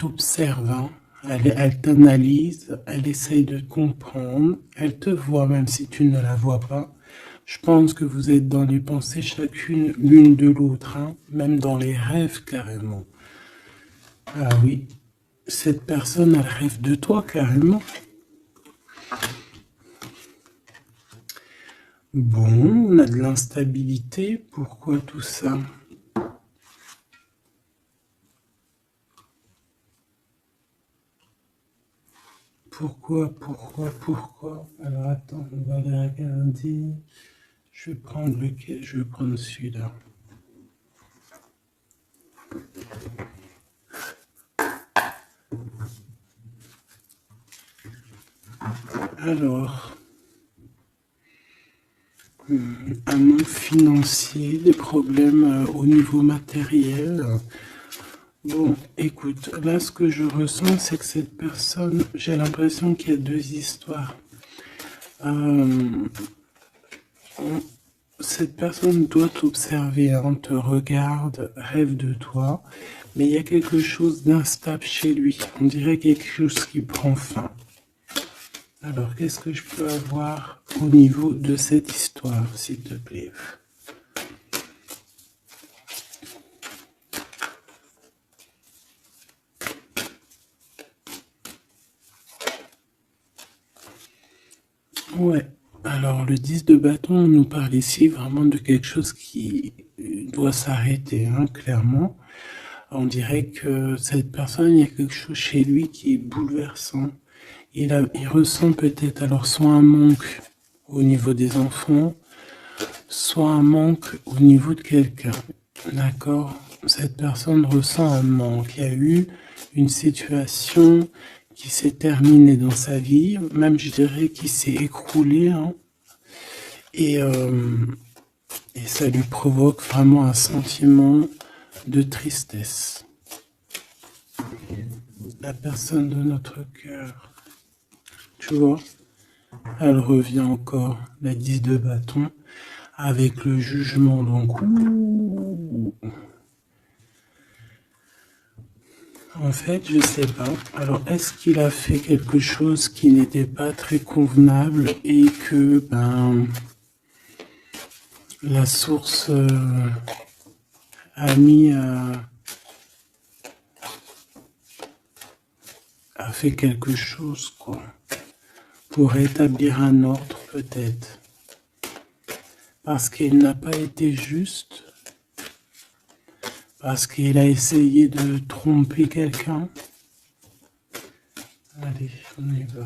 t'observe, hein. Elle t'analyse, elle essaye de te comprendre, elle te voit même si tu ne la vois pas. Je pense que vous êtes dans les pensées chacune l'une de l'autre, hein, même dans les rêves carrément. Ah oui, cette personne, elle rêve de toi carrément. Bon, on a de l'instabilité, pourquoi tout ça? Pourquoi? Alors attends, on va les regarder. Je vais prendre lequel? Je vais prendre celui-là. Alors, un manque financier, des problèmes au niveau matériel. Bon, écoute, là ce que je ressens, c'est que cette personne, j'ai l'impression qu'il y a deux histoires. Cette personne doit t'observer, hein, te regarde, rêve de toi, mais il y a quelque chose d'instable chez lui. On dirait quelque chose qui prend fin. Alors, qu'est-ce que je peux avoir au niveau de cette histoire, s'il te plaît? Ouais, alors le 10 de bâton nous parle ici vraiment de quelque chose qui doit s'arrêter, hein, clairement. On dirait que cette personne, il y a quelque chose chez lui qui est bouleversant. Il ressent peut-être alors soit un manque au niveau des enfants, soit un manque au niveau de quelqu'un. D'accord? Cette personne ressent un manque. Il y a eu une situation qui s'est terminée dans sa vie, même je dirais qui s'est écroulée, hein, et ça lui provoque vraiment un sentiment de tristesse. La personne de notre cœur, tu vois, elle revient encore, la 10 de bâton, avec le jugement, donc en fait, je sais pas. Alors, est-ce qu'il a fait quelque chose qui n'était pas très convenable et que, la source a mis a fait quelque chose, quoi, pour rétablir un ordre, peut-être. Parce qu'il n'a pas été juste, parce qu'il a essayé de tromper quelqu'un. Allez, on y va.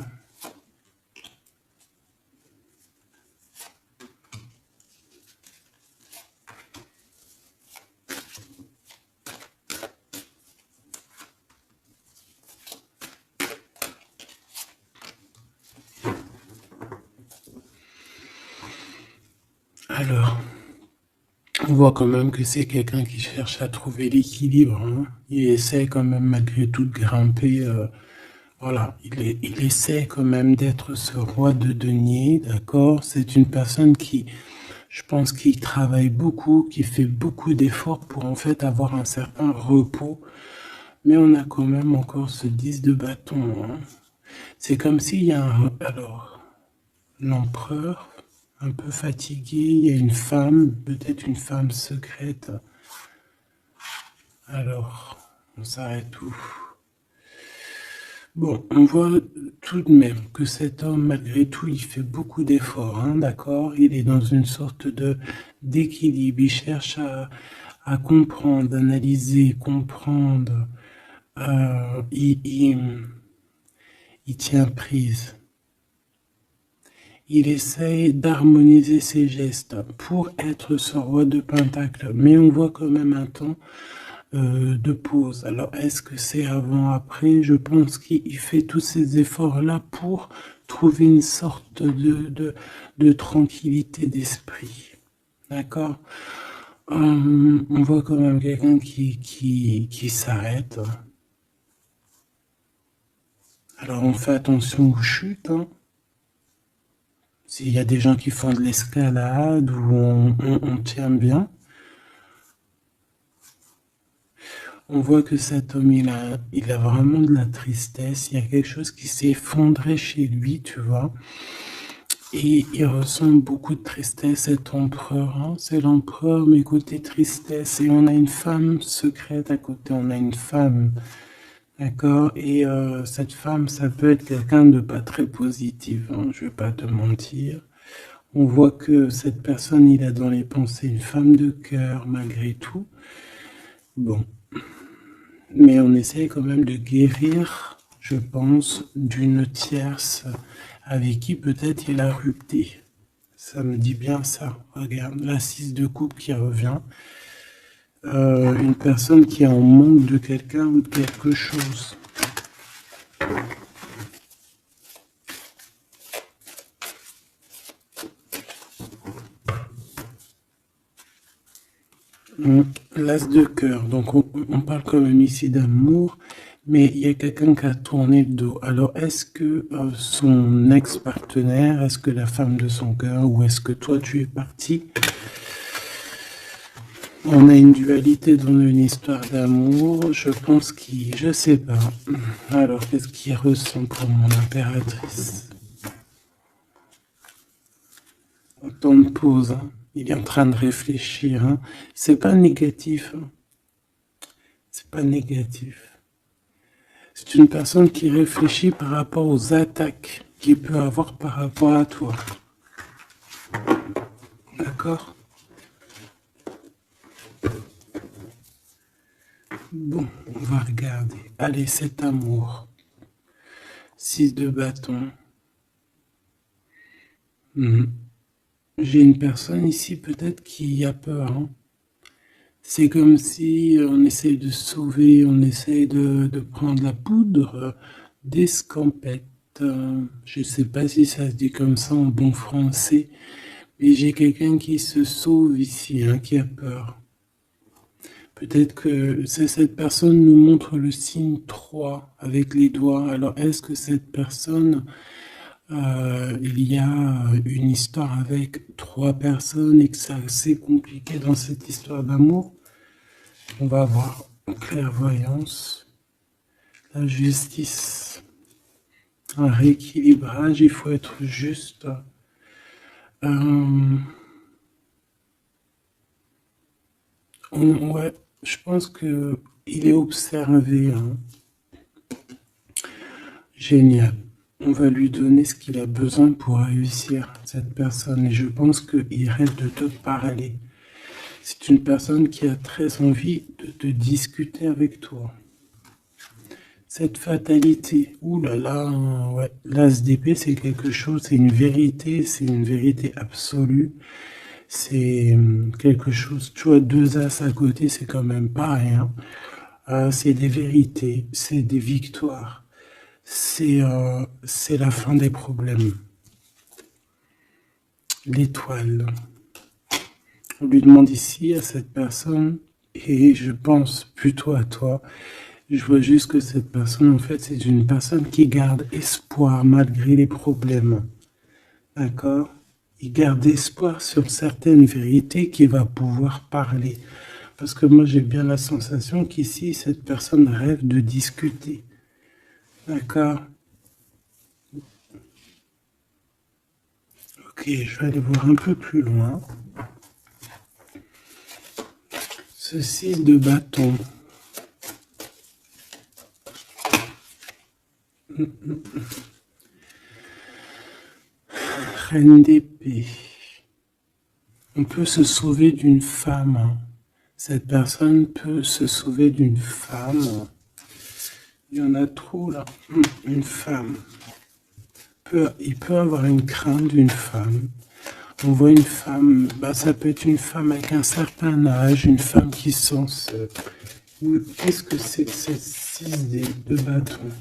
Alors, on voit quand même que c'est quelqu'un qui cherche à trouver l'équilibre, hein. Il essaie quand même malgré tout de grimper. Voilà, il essaie quand même d'être ce roi de denier, d'accord? C'est une personne qui, je pense, qui travaille beaucoup, qui fait beaucoup d'efforts pour en fait avoir un certain repos. Mais on a quand même encore ce 10 de bâton, hein. C'est comme s'il y a un... Alors, l'empereur, un peu fatigué, il y a une femme, peut-être une femme secrète. Alors, on s'arrête où? Bon, on voit tout de même que cet homme, malgré tout, il fait beaucoup d'efforts, hein, d'accord? Il est dans une sorte d'équilibre, il cherche à comprendre, analyser, comprendre. Il tient prise. Il essaye d'harmoniser ses gestes pour être ce roi de Pentacle, mais on voit quand même un temps de pause. Alors, est-ce que c'est avant, après? Je pense qu'il fait tous ces efforts-là pour trouver une sorte de tranquillité d'esprit. D'accord? On voit quand même quelqu'un qui s'arrête. Alors, on fait attention aux chutes, hein. S'il y a des gens qui font de l'escalade où on tient bien. On voit que cet homme, il a vraiment de la tristesse. Il y a quelque chose qui s'est effondré chez lui, tu vois. Et il ressent beaucoup de tristesse, cet empereur, hein. C'est l'empereur, mais côté tristesse. Et on a une femme secrète à côté. On a une femme, d'accord? Et cette femme, ça peut être quelqu'un de pas très positif, hein, je vais pas te mentir. On voit que cette personne, il a dans les pensées une femme de cœur, malgré tout. Bon. Mais on essaie quand même de guérir, je pense, d'une tierce avec qui peut-être il a rupté. Ça me dit bien ça. Regarde, la 6 de coupe qui revient. Une personne qui est en manque de quelqu'un ou de quelque chose. L'as de cœur. Donc on parle quand même ici d'amour, mais il y a quelqu'un qui a tourné le dos. Alors est-ce que son ex-partenaire, est-ce que la femme de son cœur, ou est-ce que toi tu es parti? On a une dualité dans une histoire d'amour. Je pense je sais pas. Alors qu'est-ce qu'il ressent pour mon impératrice? Temps de pause, hein. Il est en train de réfléchir, hein. C'est pas négatif, hein. C'est pas négatif. C'est une personne qui réfléchit par rapport aux attaques qu'il peut avoir par rapport à toi. D'accord? Bon, on va regarder. Allez, cet amour. 6 de bâton. J'ai une personne ici peut-être qui a peur, hein. C'est comme si on essaye de sauver, on essaye de prendre la poudre d'escampette. Je ne sais pas si ça se dit comme ça en bon français, mais j'ai quelqu'un qui se sauve ici, hein, qui a peur. Peut-être que cette personne nous montre le signe 3 avec les doigts. Alors est-ce que cette personne, il y a une histoire avec 3 personnes et que c'est assez compliqué dans cette histoire d'amour? On va avoir clairvoyance, la justice, un rééquilibrage, il faut être juste. Ouais, je pense que il est observé, hein. Génial. On va lui donner ce qu'il a besoin pour réussir, cette personne. Et je pense qu'il rêve de te parler. C'est une personne qui a très envie de te discuter avec toi. Cette fatalité, ouh là là, ouais. L'as d'épée, c'est quelque chose, c'est une vérité absolue. C'est quelque chose, tu vois, 2 as à côté, c'est quand même pas rien. C'est des vérités, c'est des victoires. C'est la fin des problèmes. L'étoile. On lui demande ici à cette personne, et je pense plutôt à toi, je vois juste que cette personne, en fait, c'est une personne qui garde espoir malgré les problèmes. D'accord? Il garde espoir sur certaines vérités qu'il va pouvoir parler. Parce que moi, j'ai bien la sensation qu'ici, cette personne rêve de discuter. D'accord? Ok, je vais aller voir un peu plus loin. Ce 6 de bâton. Reine d'épée. On peut se sauver d'une femme. Cette personne peut se sauver d'une femme. Il y en a trop là. Une femme. Il peut avoir une crainte d'une femme. On voit une femme, ça peut être une femme avec un certain âge, une femme qui sent seule. Qu'est-ce que c'est que cette 6 de bâton?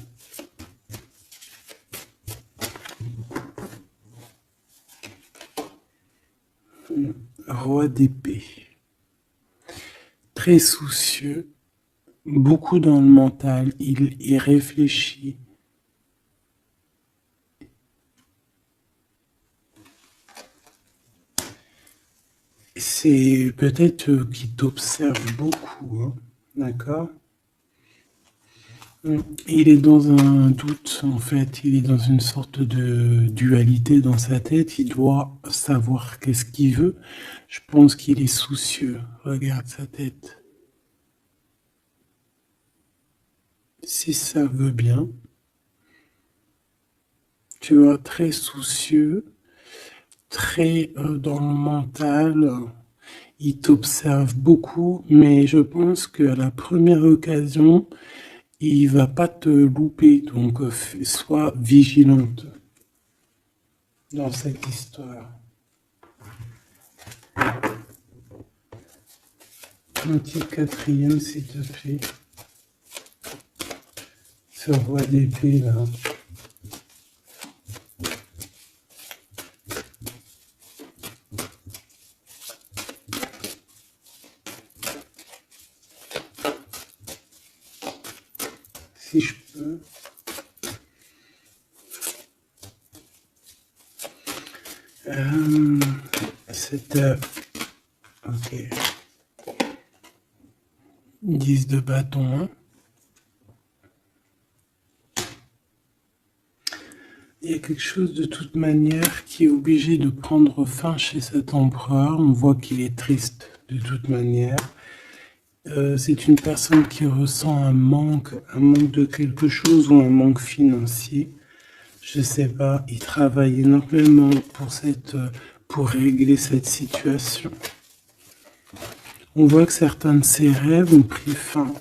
Roi d'épée. Très soucieux, beaucoup dans le mental, il réfléchit. C'est peut-être qu'il t'observe beaucoup, hein, d'accord? Il est dans un doute, en fait, il est dans une sorte de dualité dans sa tête, il doit savoir qu'est-ce qu'il veut. Je pense qu'il est soucieux, regarde sa tête. Si ça veut bien, tu vois, très soucieux, très dans le mental, il t'observe beaucoup, mais je pense qu'à la première occasion, il va pas te louper, donc sois vigilante dans cette histoire. Un petit quatrième, s'il te plaît. Ce roi d'épée, là. Si je peux. Ok. 10 de bâton, hein. Il y a quelque chose de toute manière qui est obligé de prendre fin chez cet empereur. On voit qu'il est triste de toute manière. C'est une personne qui ressent un manque de quelque chose ou un manque financier. Je sais pas, il travaille énormément pour régler cette situation. On voit que certains de ses rêves ont pris fin.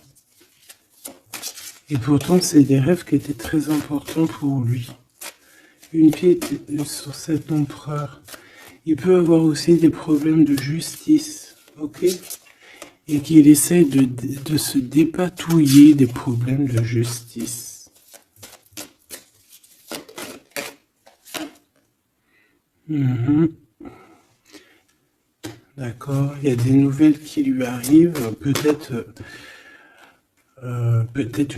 Et pourtant, c'est des rêves qui étaient très importants pour lui. Une pièce sur cet empereur. Il peut avoir aussi des problèmes de justice, ok? Et qu'il essaie de se dépatouiller des problèmes de justice. D'accord, il y a des nouvelles qui lui arrivent, peut-être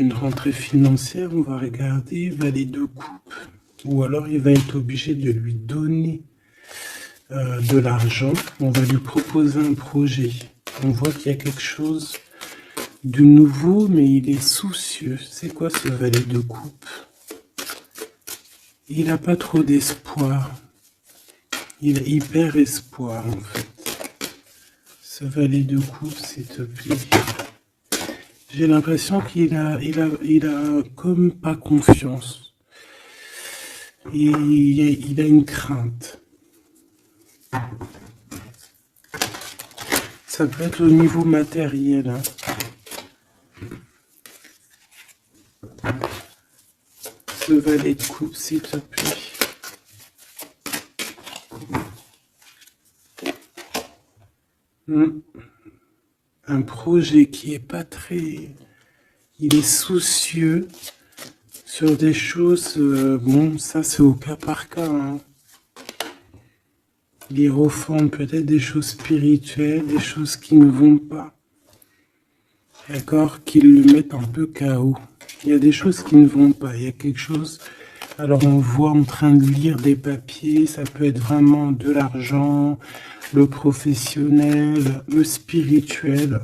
une rentrée financière, on va regarder, valet de coupe, ou alors il va être obligé de lui donner de l'argent, on va lui proposer un projet. On voit qu'il y a quelque chose de nouveau, mais il est soucieux. C'est quoi ce valet de coupe? Il n'a pas trop d'espoir. Il a hyper espoir, en fait. Ce valet de coupe, s'il te plaît. J'ai l'impression qu'il a comme pas confiance. Il a une crainte. Ça peut être au niveau matériel. Hein. Ce valet de coupe, s'il te plaît. Un projet qui est pas très... Il est soucieux sur des choses... bon, ça c'est au cas par cas. Hein. Il reforme peut-être des choses spirituelles, des choses qui ne vont pas. D'accord? Qui le mettent un peu KO. Il y a des choses qui ne vont pas. Il y a quelque chose... Alors on voit en train de lire des papiers, ça peut être vraiment de l'argent, le professionnel, le spirituel.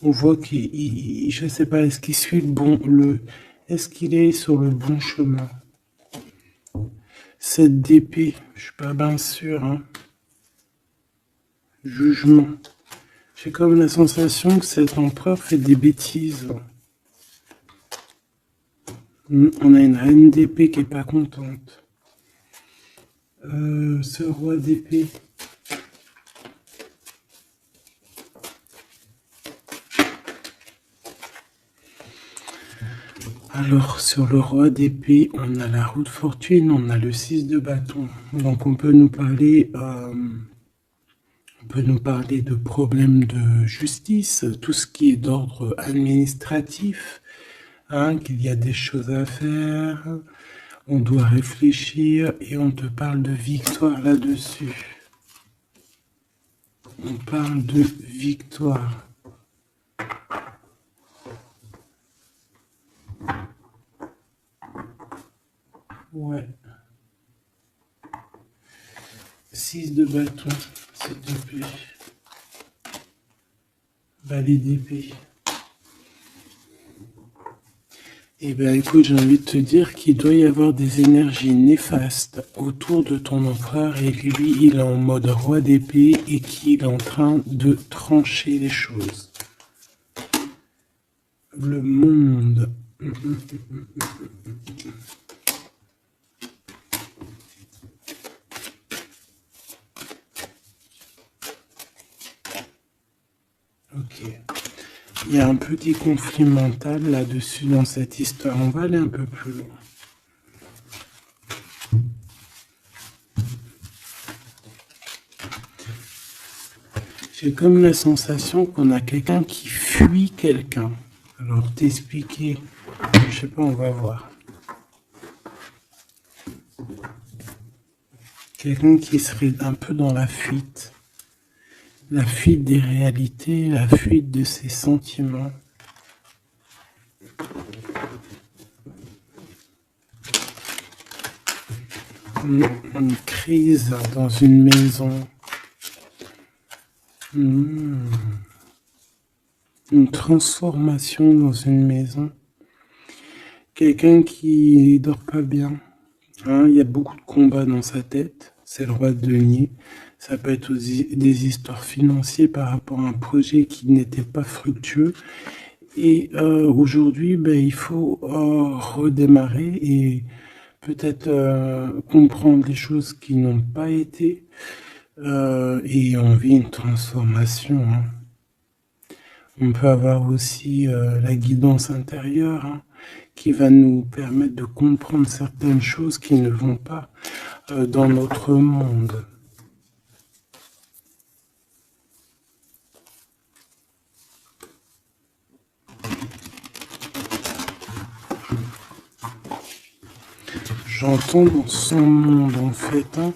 On voit qu'il, je ne sais pas, est-ce qu'il suit est-ce qu'il est sur le bon chemin? Cette d'épée, je suis pas bien sûr. Hein. Jugement. J'ai comme la sensation que cet empereur fait des bêtises. On a une reine d'épée qui est pas contente. Ce roi d'épée. Alors, sur le roi d'épée, on a la roue de fortune, on a le 6 de bâton. Donc, on peut nous parler de problèmes de justice, tout ce qui est d'ordre administratif, hein, qu'il y a des choses à faire, on doit réfléchir et on te parle de victoire là-dessus. On parle de victoire. Ouais. 6 de bâton, s'il te plaît. Valet d'épée. Eh bien, écoute, j'ai envie de te dire qu'il doit y avoir des énergies néfastes autour de ton empereur et lui, il est en mode roi d'épée et qu'il est en train de trancher les choses. Le monde. Ok. Il y a un petit conflit mental là-dessus dans cette histoire. On va aller un peu plus loin. J'ai comme la sensation qu'on a quelqu'un qui fuit quelqu'un. Alors t'expliquer, je sais pas, on va voir. Quelqu'un qui serait un peu dans la fuite des réalités, la fuite de ses sentiments. Une crise dans une maison. Une transformation dans une maison. Quelqu'un qui dort pas bien. Hein, il y a beaucoup de combats dans sa tête. C'est le roi de denier. Ça peut être aussi des histoires financières par rapport à un projet qui n'était pas fructueux. Et aujourd'hui, il faut redémarrer et peut-être comprendre les choses qui n'ont pas été. Et on vit une transformation. Hein. On peut avoir aussi la guidance intérieure qui va nous permettre de comprendre certaines choses qui ne vont pas dans notre monde. J'entends dans son monde en fait. Hein.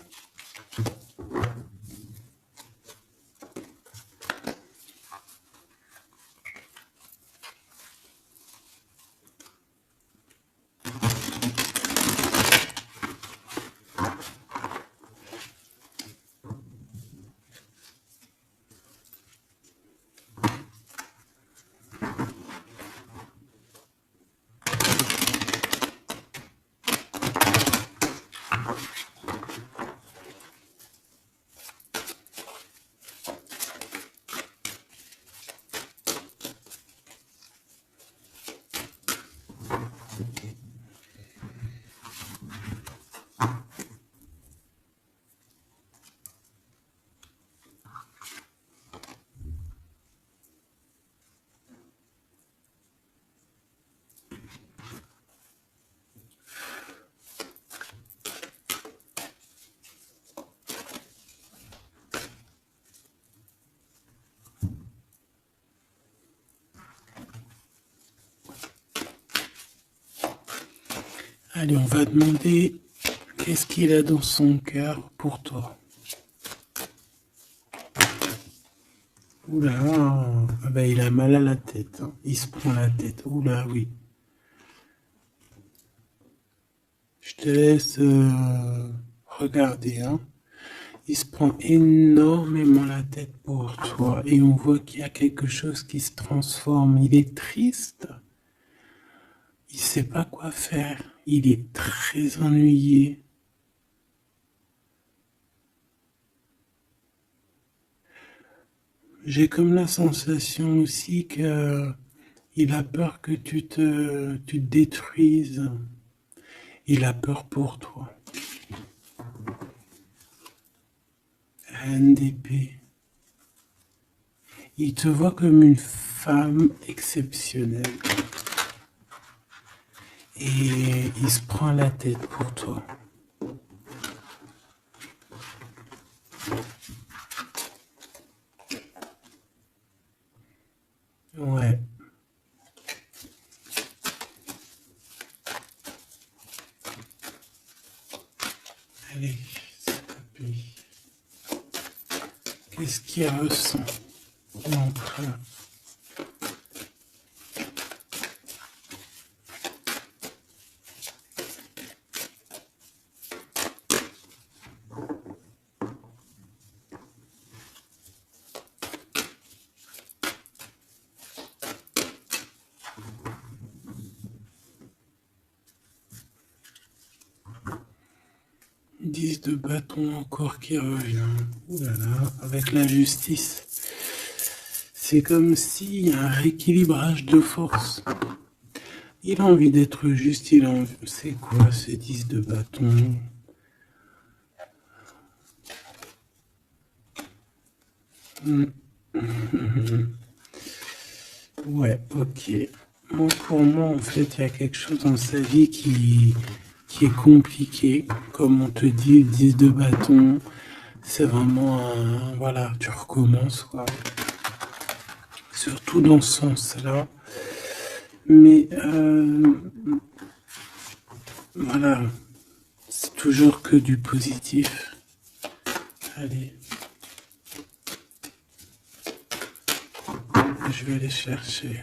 Allez, on va demander qu'est-ce qu'il a dans son cœur pour toi. Oula, il a mal à la tête. Hein. Il se prend la tête. Oula, oui. Je te laisse regarder. Hein. Il se prend énormément la tête pour toi. Et on voit qu'il y a quelque chose qui se transforme. Il est triste. Il sait pas quoi faire. Il est très ennuyé. J'ai comme la sensation aussi que il a peur que tu te détruises. Il a peur pour toi. Reine d'épée. Il te voit comme une femme exceptionnelle. Et il se prend la tête pour toi. Ouais. Allez, s'il te plaît. Qu'est-ce qu'il ressent l'empereur? 10 de bâton encore qui revient. Ouh là là, avec la justice. C'est comme s'il y a un rééquilibrage de force. Il a envie d'être juste, il a envie... C'est quoi ce 10 de bâton? Ouais, ok. Moi, pour moi, en fait, il y a quelque chose dans sa vie qui est compliqué. Comme on te dit, le 10 de bâton, c'est vraiment un... Voilà, tu recommences, quoi. Surtout dans ce sens-là. Mais, voilà, c'est toujours que du positif. Allez. Je vais aller chercher.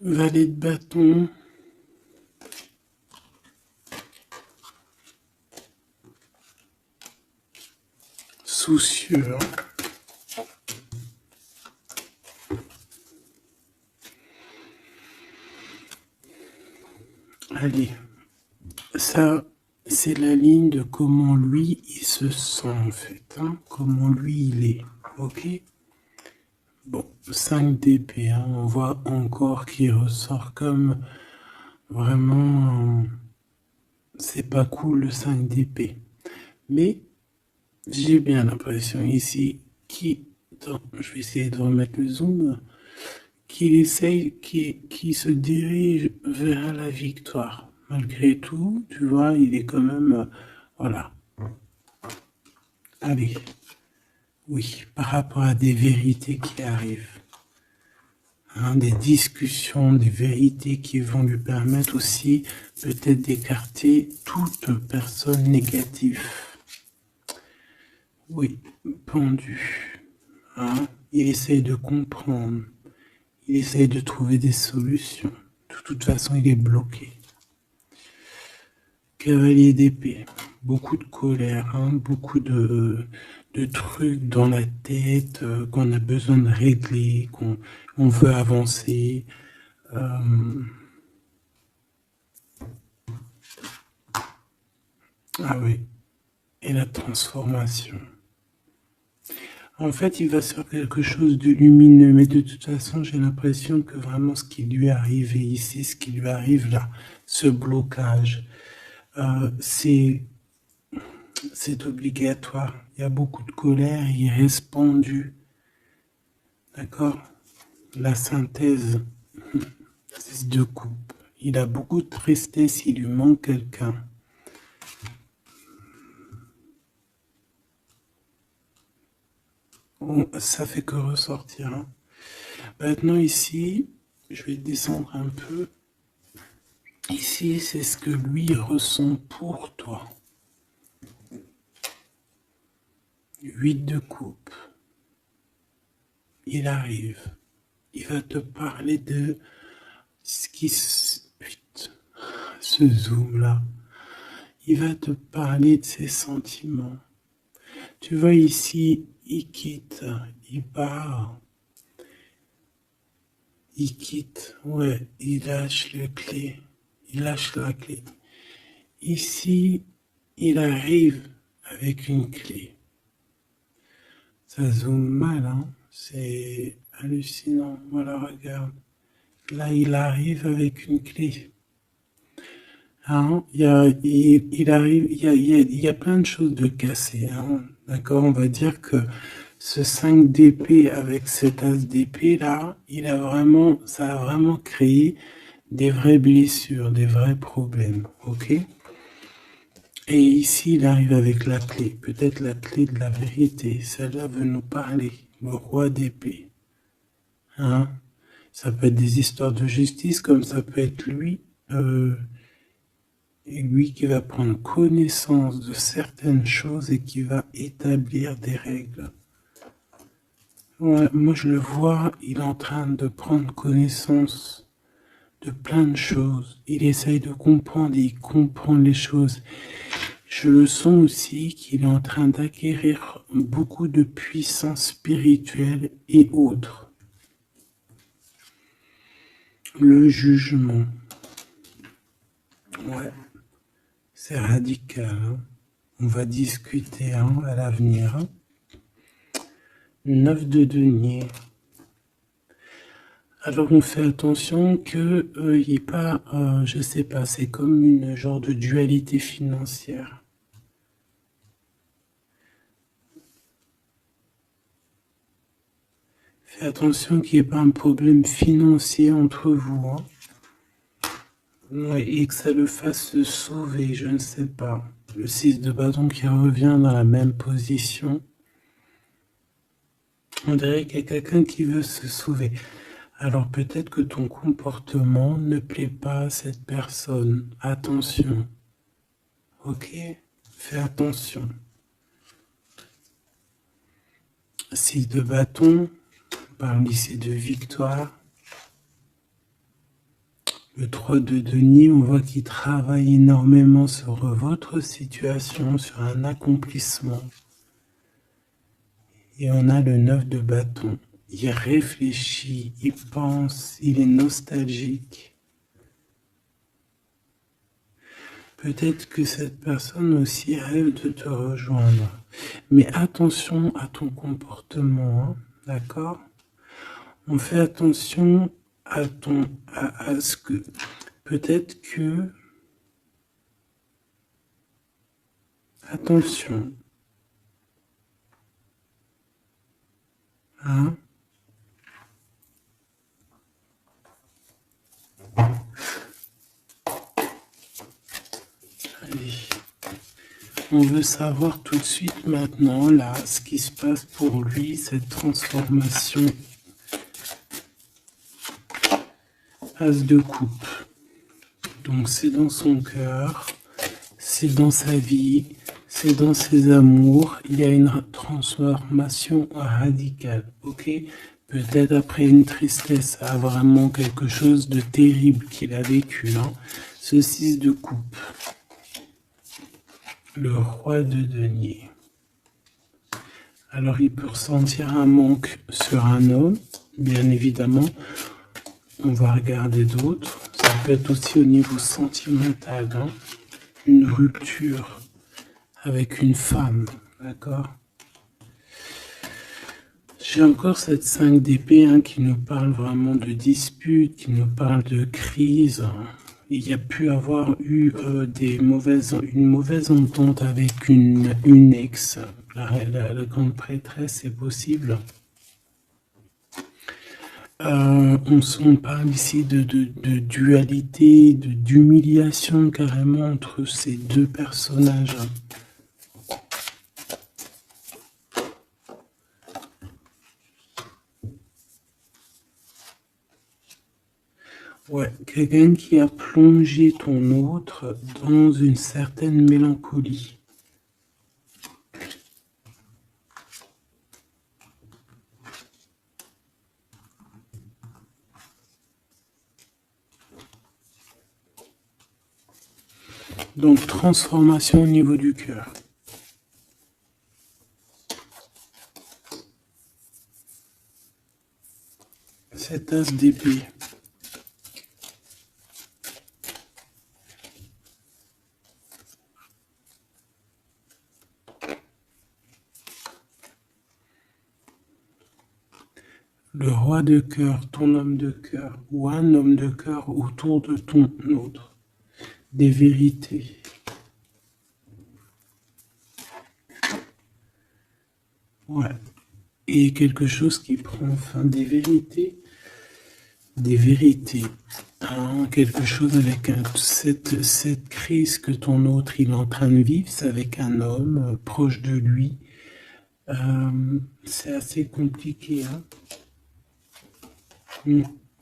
Valet de bâton. Soucieux. Allez. Ça, c'est la ligne de comment lui, il se sent, en fait. Hein, comment lui, il est. Ok? Bon, 5 d'épée. Hein, on voit encore qu'il ressort comme vraiment... c'est pas cool le 5 d'épée. Mais j'ai bien l'impression ici je vais essayer de remettre le zoom, qu'il essaye, qui se dirige vers la victoire. Malgré tout, tu vois, il est quand même, voilà. Allez, oui, par rapport à des vérités qui arrivent, hein, des discussions, des vérités qui vont lui permettre aussi peut-être d'écarter toute personne négative. Oui, pendu. Hein, il essaye de comprendre. Il essaye de trouver des solutions. De toute façon, il est bloqué. Cavalier d'épée. Beaucoup de colère, hein, beaucoup de trucs dans la tête qu'on a besoin de régler, qu'on veut avancer. Ah oui. Et la transformation. En fait, il va sur quelque chose de lumineux, mais de toute façon, j'ai l'impression que vraiment ce qui lui est arrivé ici, ce qui lui arrive là, ce blocage, c'est obligatoire. Il y a beaucoup de colère, il reste pendu. D'accord? La synthèse, 6 de coupe. Il a beaucoup de tristesse, il lui manque quelqu'un. Ça fait que ressortir. Hein. Maintenant ici, je vais descendre un peu. Ici, c'est ce que lui ressent pour toi. 8 de coupe. Il arrive. Il va te parler de ce qui se... Putain, ce zoom là. Il va te parler de ses sentiments. Tu vois ici, il quitte, il part. Il quitte, ouais, il lâche la clé. Il lâche la clé. Ici, il arrive avec une clé. Ça zoome mal, hein. C'est hallucinant. Voilà, regarde. Là, il arrive avec une clé. Hein, il arrive, il y a plein de choses de cassées. Hein. D'accord, on va dire que ce 5 d'épée avec cet as d'épée là, ça a vraiment créé des vraies blessures, des vrais problèmes, ok? Et ici, il arrive avec la clé, peut-être la clé de la vérité. Celle-là veut nous parler, le roi d'épée. Hein? Ça peut être des histoires de justice, comme ça peut être lui, et lui qui va prendre connaissance de certaines choses et qui va établir des règles. Ouais, moi je le vois, il est en train de prendre connaissance de plein de choses. Il essaye de comprendre et il comprend les choses. Je le sens aussi qu'il est en train d'acquérir beaucoup de puissance spirituelle et autres. Le jugement. Ouais, c'est radical. Hein. On va discuter hein, à l'avenir. Hein. 9 de denier. Alors on fait attention que il n'y ait pas, je sais pas, c'est comme une genre de dualité financière. Fais attention qu'il n'y ait pas un problème financier entre vous. Hein. Ouais, et que ça le fasse se sauver, je ne sais pas. Le 6 de bâton qui revient dans la même position. On dirait qu'il y a quelqu'un qui veut se sauver. Alors peut-être que ton comportement ne plaît pas à cette personne. Attention. Ok? Fais attention. 6 de bâton. On parle ici de victoire. Le 3 de denier, on voit qu'il travaille énormément sur votre situation, sur un accomplissement. Et on a le 9 de bâton. Il réfléchit, il pense, il est nostalgique. Peut-être que cette personne aussi rêve de te rejoindre. Mais attention à ton comportement, hein, d'accord? On fait attention à ce que peut-être que attention hein allez on veut savoir tout de suite maintenant là ce qui se passe pour lui, cette transformation. As de coupe. Donc c'est dans son cœur, c'est dans sa vie, c'est dans ses amours. Il y a une transformation radicale, ok? Peut-être après une tristesse, à vraiment quelque chose de terrible qu'il a vécu, non? Ce 6 de coupe. Le roi de denier. Alors il peut ressentir un manque sur un homme, bien évidemment. On va regarder d'autres. Ça peut être aussi au niveau sentimental, hein, une rupture avec une femme, d'accord? J'ai encore cette 5 d'épée hein, qui nous parle vraiment de dispute, qui nous parle de crise. Il y a pu avoir eu une mauvaise entente avec une ex. La grande prêtresse, c'est possible. On parle ici de dualité, d'humiliation carrément entre ces deux personnages. Ouais, quelqu'un qui a plongé ton autre dans une certaine mélancolie. Donc, transformation au niveau du cœur. Cet as d'épée. Le roi de cœur, ton homme de cœur, ou un homme de cœur autour de ton autre. Des vérités. Ouais. et quelque chose qui prend fin, des vérités, hein, quelque chose avec cette crise que ton autre il est en train de vivre, c'est avec un homme proche de lui. C'est assez compliqué, hein.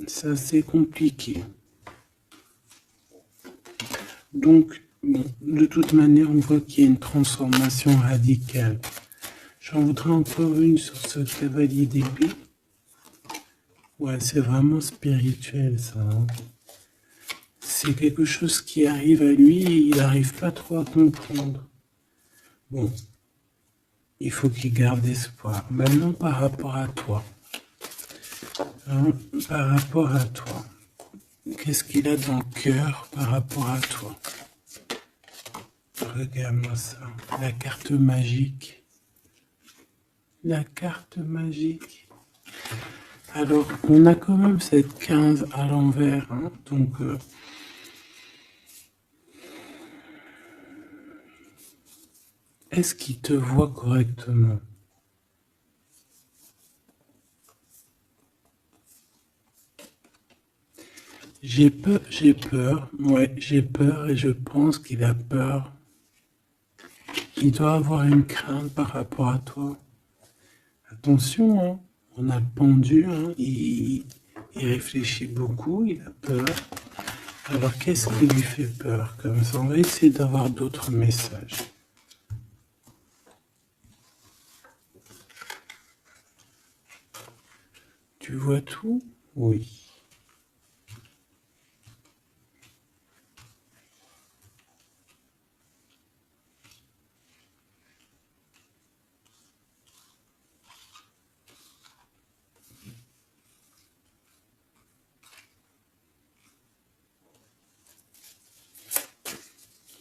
C'est assez compliqué. Donc, bon, de toute manière, on voit qu'il y a une transformation radicale. J'en voudrais encore une sur ce cavalier d'épée. Ouais, c'est vraiment spirituel, ça, hein. C'est quelque chose qui arrive à lui et il n'arrive pas trop à comprendre. Bon, il faut qu'il garde espoir. Maintenant, par rapport à toi. Hein, par rapport à toi. Qu'est-ce qu'il a dans le cœur par rapport à toi? Regarde-moi ça. La carte magique. La carte magique. Alors, on a quand même cette 15 à l'envers. Hein, donc, est-ce qu'il te voit correctement? J'ai peur, ouais, j'ai peur et je pense qu'il a peur. Il doit avoir une crainte par rapport à toi. Attention, hein, on a le pendu, hein, il réfléchit beaucoup, il a peur. Alors qu'est-ce qui lui fait peur? Comme ça, on va essayer d'avoir d'autres messages. Tu vois tout? Oui.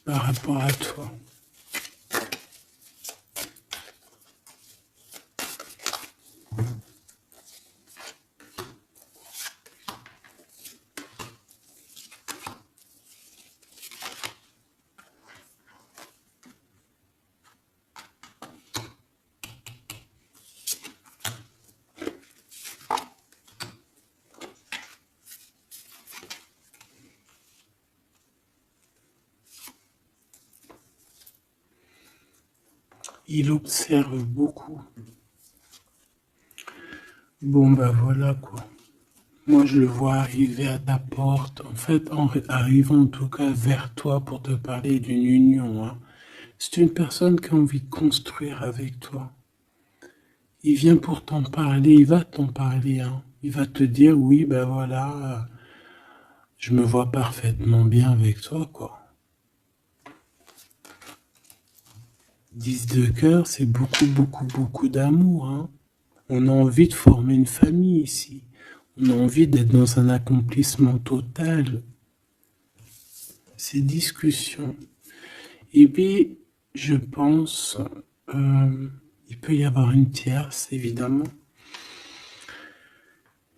Par rapport à toi. Il observe beaucoup. Bon, bah voilà quoi. Moi, je le vois arriver à ta porte, en fait, arrivant en tout cas vers toi pour te parler d'une union. Hein. C'est une personne qui a envie de construire avec toi. Il vient pour t'en parler, il va t'en parler. Hein. Il va te dire, oui, ben voilà, je me vois parfaitement bien avec toi, quoi. 10 de cœur, c'est beaucoup, beaucoup, beaucoup d'amour. Hein. On a envie de former une famille ici. On a envie d'être dans un accomplissement total. Ces discussions. Et puis, je pense, il peut y avoir une tierce, évidemment.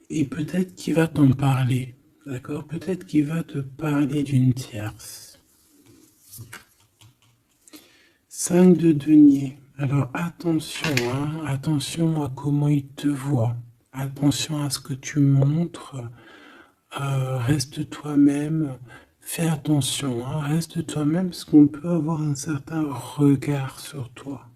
Et peut-être qu'il va t'en parler. D'accord? Peut-être qu'il va te parler d'une tierce. 5 de denier. Alors attention, hein, attention à comment il te voit. Attention à ce que tu montres. Reste toi-même. Fais attention, hein, reste toi-même parce qu'on peut avoir un certain regard sur toi.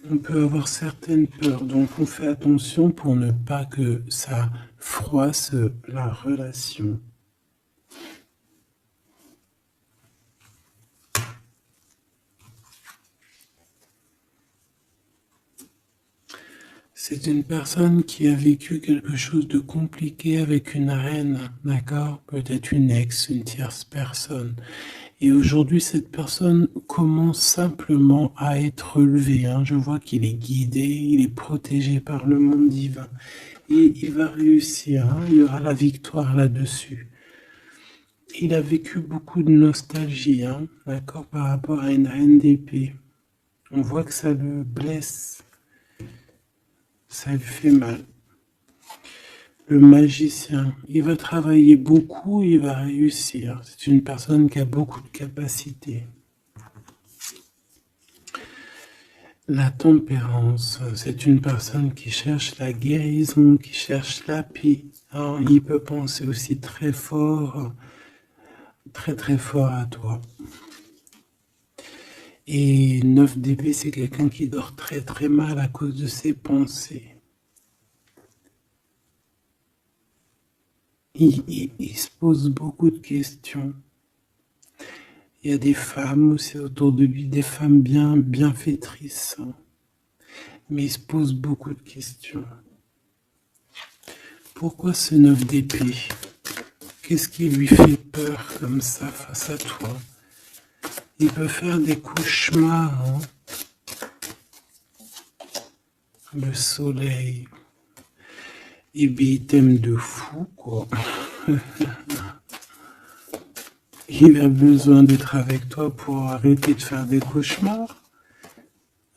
On peut avoir certaines peurs, donc on fait attention pour ne pas que ça froisse la relation. C'est une personne qui a vécu quelque chose de compliqué avec une reine, d'accord? Peut-être une ex, une tierce personne. Et aujourd'hui, cette personne commence simplement à être relevée. Hein. Je vois qu'il est guidé, il est protégé par le monde divin. Et il va réussir, hein. Il y aura la victoire là-dessus. Il a vécu beaucoup de nostalgie, hein, d'accord, par rapport à une reine d'épée. On voit que ça le blesse. Ça lui fait mal. Le magicien, il va travailler beaucoup, il va réussir. C'est une personne qui a beaucoup de capacités. La tempérance, c'est une personne qui cherche la guérison, qui cherche la paix. Alors, il peut penser aussi très fort, très fort à toi. Et 9 d'épée, c'est quelqu'un qui dort très mal à cause de ses pensées. Il se pose beaucoup de questions. Il y a des femmes aussi autour de lui, des femmes bienfaitrices. Mais il se pose beaucoup de questions. Pourquoi ce 9 d'épée? Qu'est-ce qui lui fait peur comme ça face à toi? Il peut faire des cauchemars. Hein? Le soleil. Et bien, il t'aime de fou, quoi. Il a besoin d'être avec toi pour arrêter de faire des cauchemars.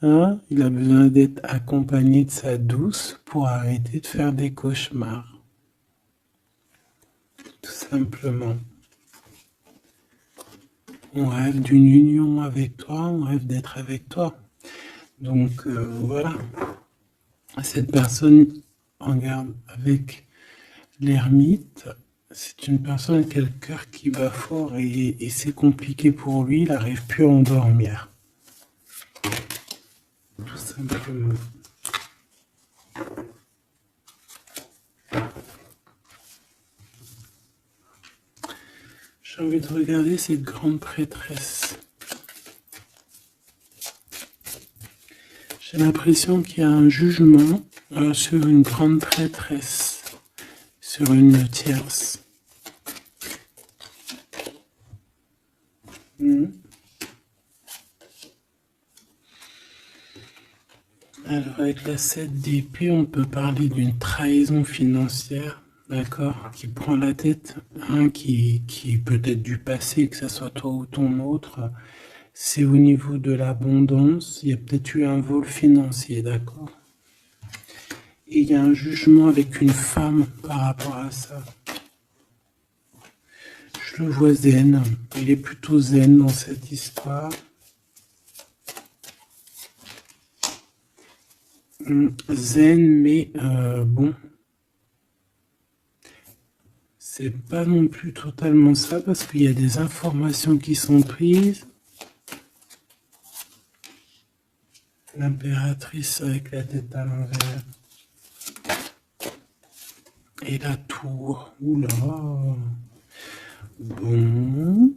Hein? Il a besoin d'être accompagné de sa douce pour arrêter de faire des cauchemars. Tout simplement. On rêve d'une union avec toi, on rêve d'être avec toi. Donc voilà. Cette personne, regarde, avec l'ermite, c'est une personne qui a le cœur qui bat fort et c'est compliqué pour lui, il n'arrive plus à endormir. Tout simplement. J'ai envie de regarder cette grande prêtresse. J'ai l'impression qu'il y a un jugement sur une grande prêtresse, sur une tierce. Alors avec la 7 d'épée, on peut parler d'une trahison financière, d'accord, qui prend la tête, hein, qui peut-être du passé, que ce soit toi ou ton autre. C'est au niveau de l'abondance, il y a peut-être eu un vol financier, d'accord. Et il y a un jugement avec une femme par rapport à ça. Je le vois zen, il est plutôt zen dans cette histoire. Zen, mais bon, c'est pas non plus totalement ça parce qu'il y a des informations qui sont prises. L'impératrice avec la tête à l'envers. Et la tour. Oula. Bon.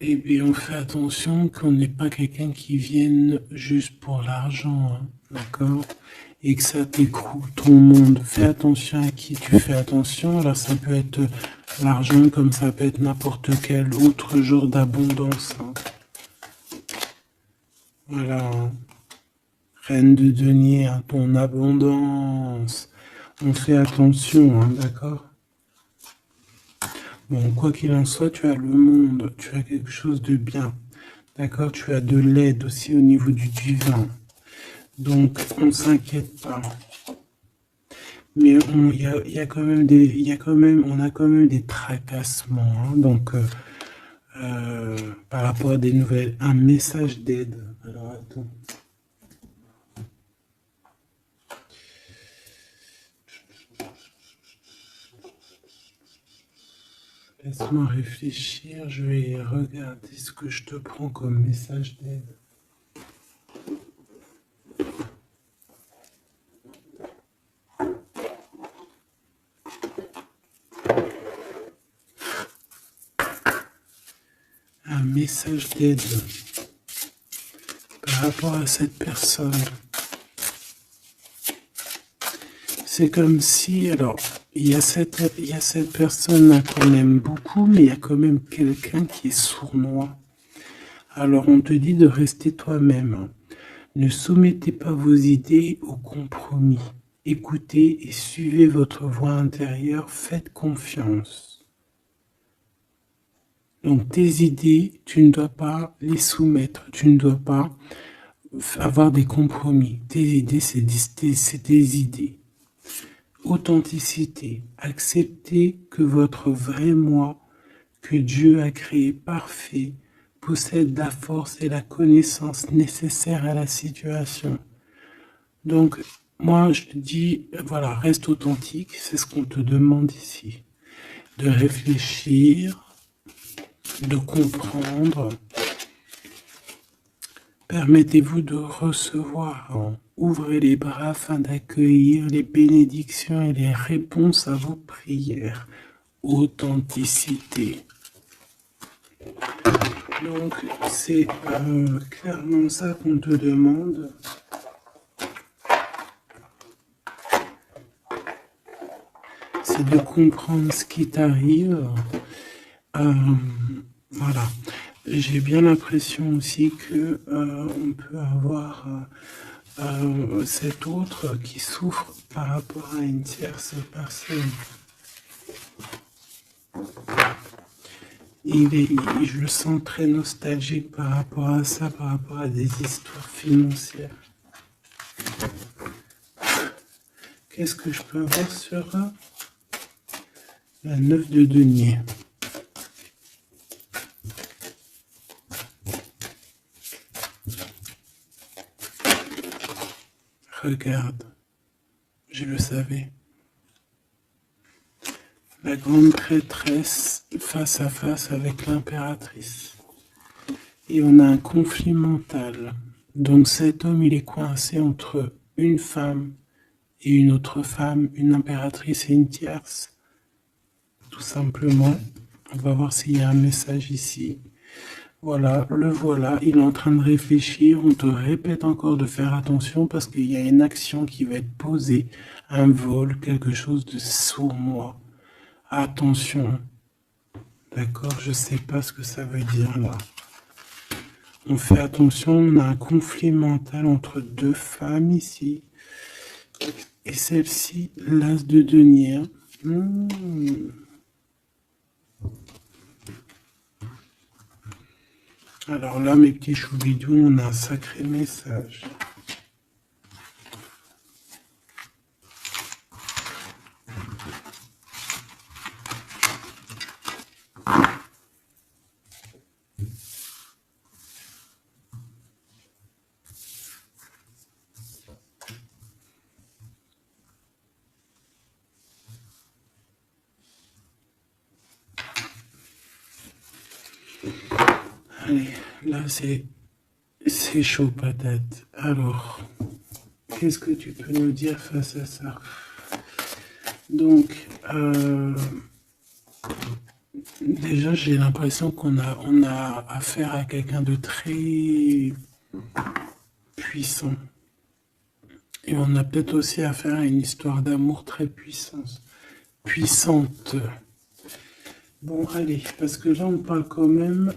Et bien, on fait attention qu'on n'ait pas quelqu'un qui vienne juste pour l'argent, hein, d'accord? Et que ça t'écroule ton monde. Fais attention à qui tu fais attention. Alors, ça peut être l'argent comme ça peut être n'importe quel autre genre d'abondance. Hein. Voilà. Hein. Reine de denier, hein, ton abondance. On fait attention, hein, d'accord? Bon, quoi qu'il en soit, tu as le monde, tu as quelque chose de bien. D'accord? Tu as de l'aide aussi au niveau du divin. Donc, on ne s'inquiète pas. Mais on a quand même des tracassements. Hein, donc, par rapport à des nouvelles, un message d'aide. Alors, attends. Laisse-moi réfléchir, je vais regarder ce que je te prends comme message d'aide. Un message d'aide par rapport à cette personne. C'est comme si, alors, il y a cette personne-là qu'on aime beaucoup, mais il y a quand même quelqu'un qui est sournois. Alors, on te dit de rester toi-même. Ne soumettez pas vos idées au compromis. Écoutez et suivez votre voix intérieure. Faites confiance. Donc tes idées, tu ne dois pas les soumettre, tu ne dois pas avoir des compromis. Tes idées, c'est tes idées. Authenticité, accepter que votre vrai moi, que Dieu a créé parfait, possède la force et la connaissance nécessaires à la situation. Donc, moi, je te dis, voilà, reste authentique, c'est ce qu'on te demande ici. De réfléchir, de comprendre. Permettez-vous de recevoir. Ouvrez les bras afin d'accueillir les bénédictions et les réponses à vos prières. Authenticité. Donc, c'est clairement ça qu'on te demande. C'est de comprendre ce qui t'arrive. Voilà. J'ai bien l'impression aussi que on peut avoir cet autre qui souffre par rapport à une tierce personne. Je le sens très nostalgique par rapport à ça, par rapport à des histoires financières. Qu'est-ce que je peux avoir sur la 9 de denier? Regarde, je le savais. La grande prêtresse face à face avec l'impératrice. Et on a un conflit mental. Donc cet homme, il est coincé entre une femme et une autre femme, une impératrice et une tierce. Tout simplement. On va voir s'il y a un message ici. Voilà, le voilà, il est en train de réfléchir. On te répète encore de faire attention parce qu'il y a une action qui va être posée, un vol, quelque chose de sournois. Attention. D'accord, je sais pas ce que ça veut dire là. On fait attention, on a un conflit mental entre deux femmes ici. Et celle-ci, l'as de denier. Alors là, mes petits choubidous, on a un sacré message. Allez, là c'est chaud patate. Alors, qu'est-ce que tu peux nous dire face à ça? Donc, déjà j'ai l'impression qu'on a affaire à quelqu'un de très puissant. Et on a peut-être aussi affaire à une histoire d'amour très puissante. Bon, allez, parce que là, on parle quand même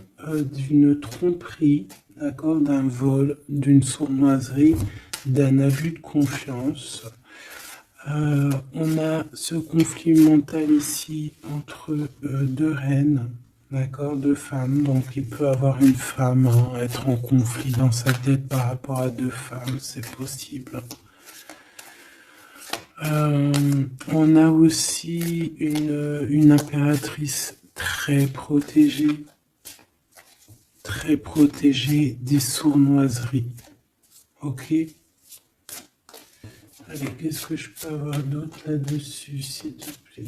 d'une tromperie, d'accord, d'un vol, d'une sournoiserie, d'un abus de confiance. On a ce conflit mental ici entre deux reines, d'accord, deux femmes. Donc, il peut avoir une femme, être en conflit dans sa tête par rapport à deux femmes, c'est possible. On a aussi une impératrice très protégée des sournoiseries. Ok. Allez, qu'est-ce que je peux avoir d'autre là-dessus, s'il te plaît,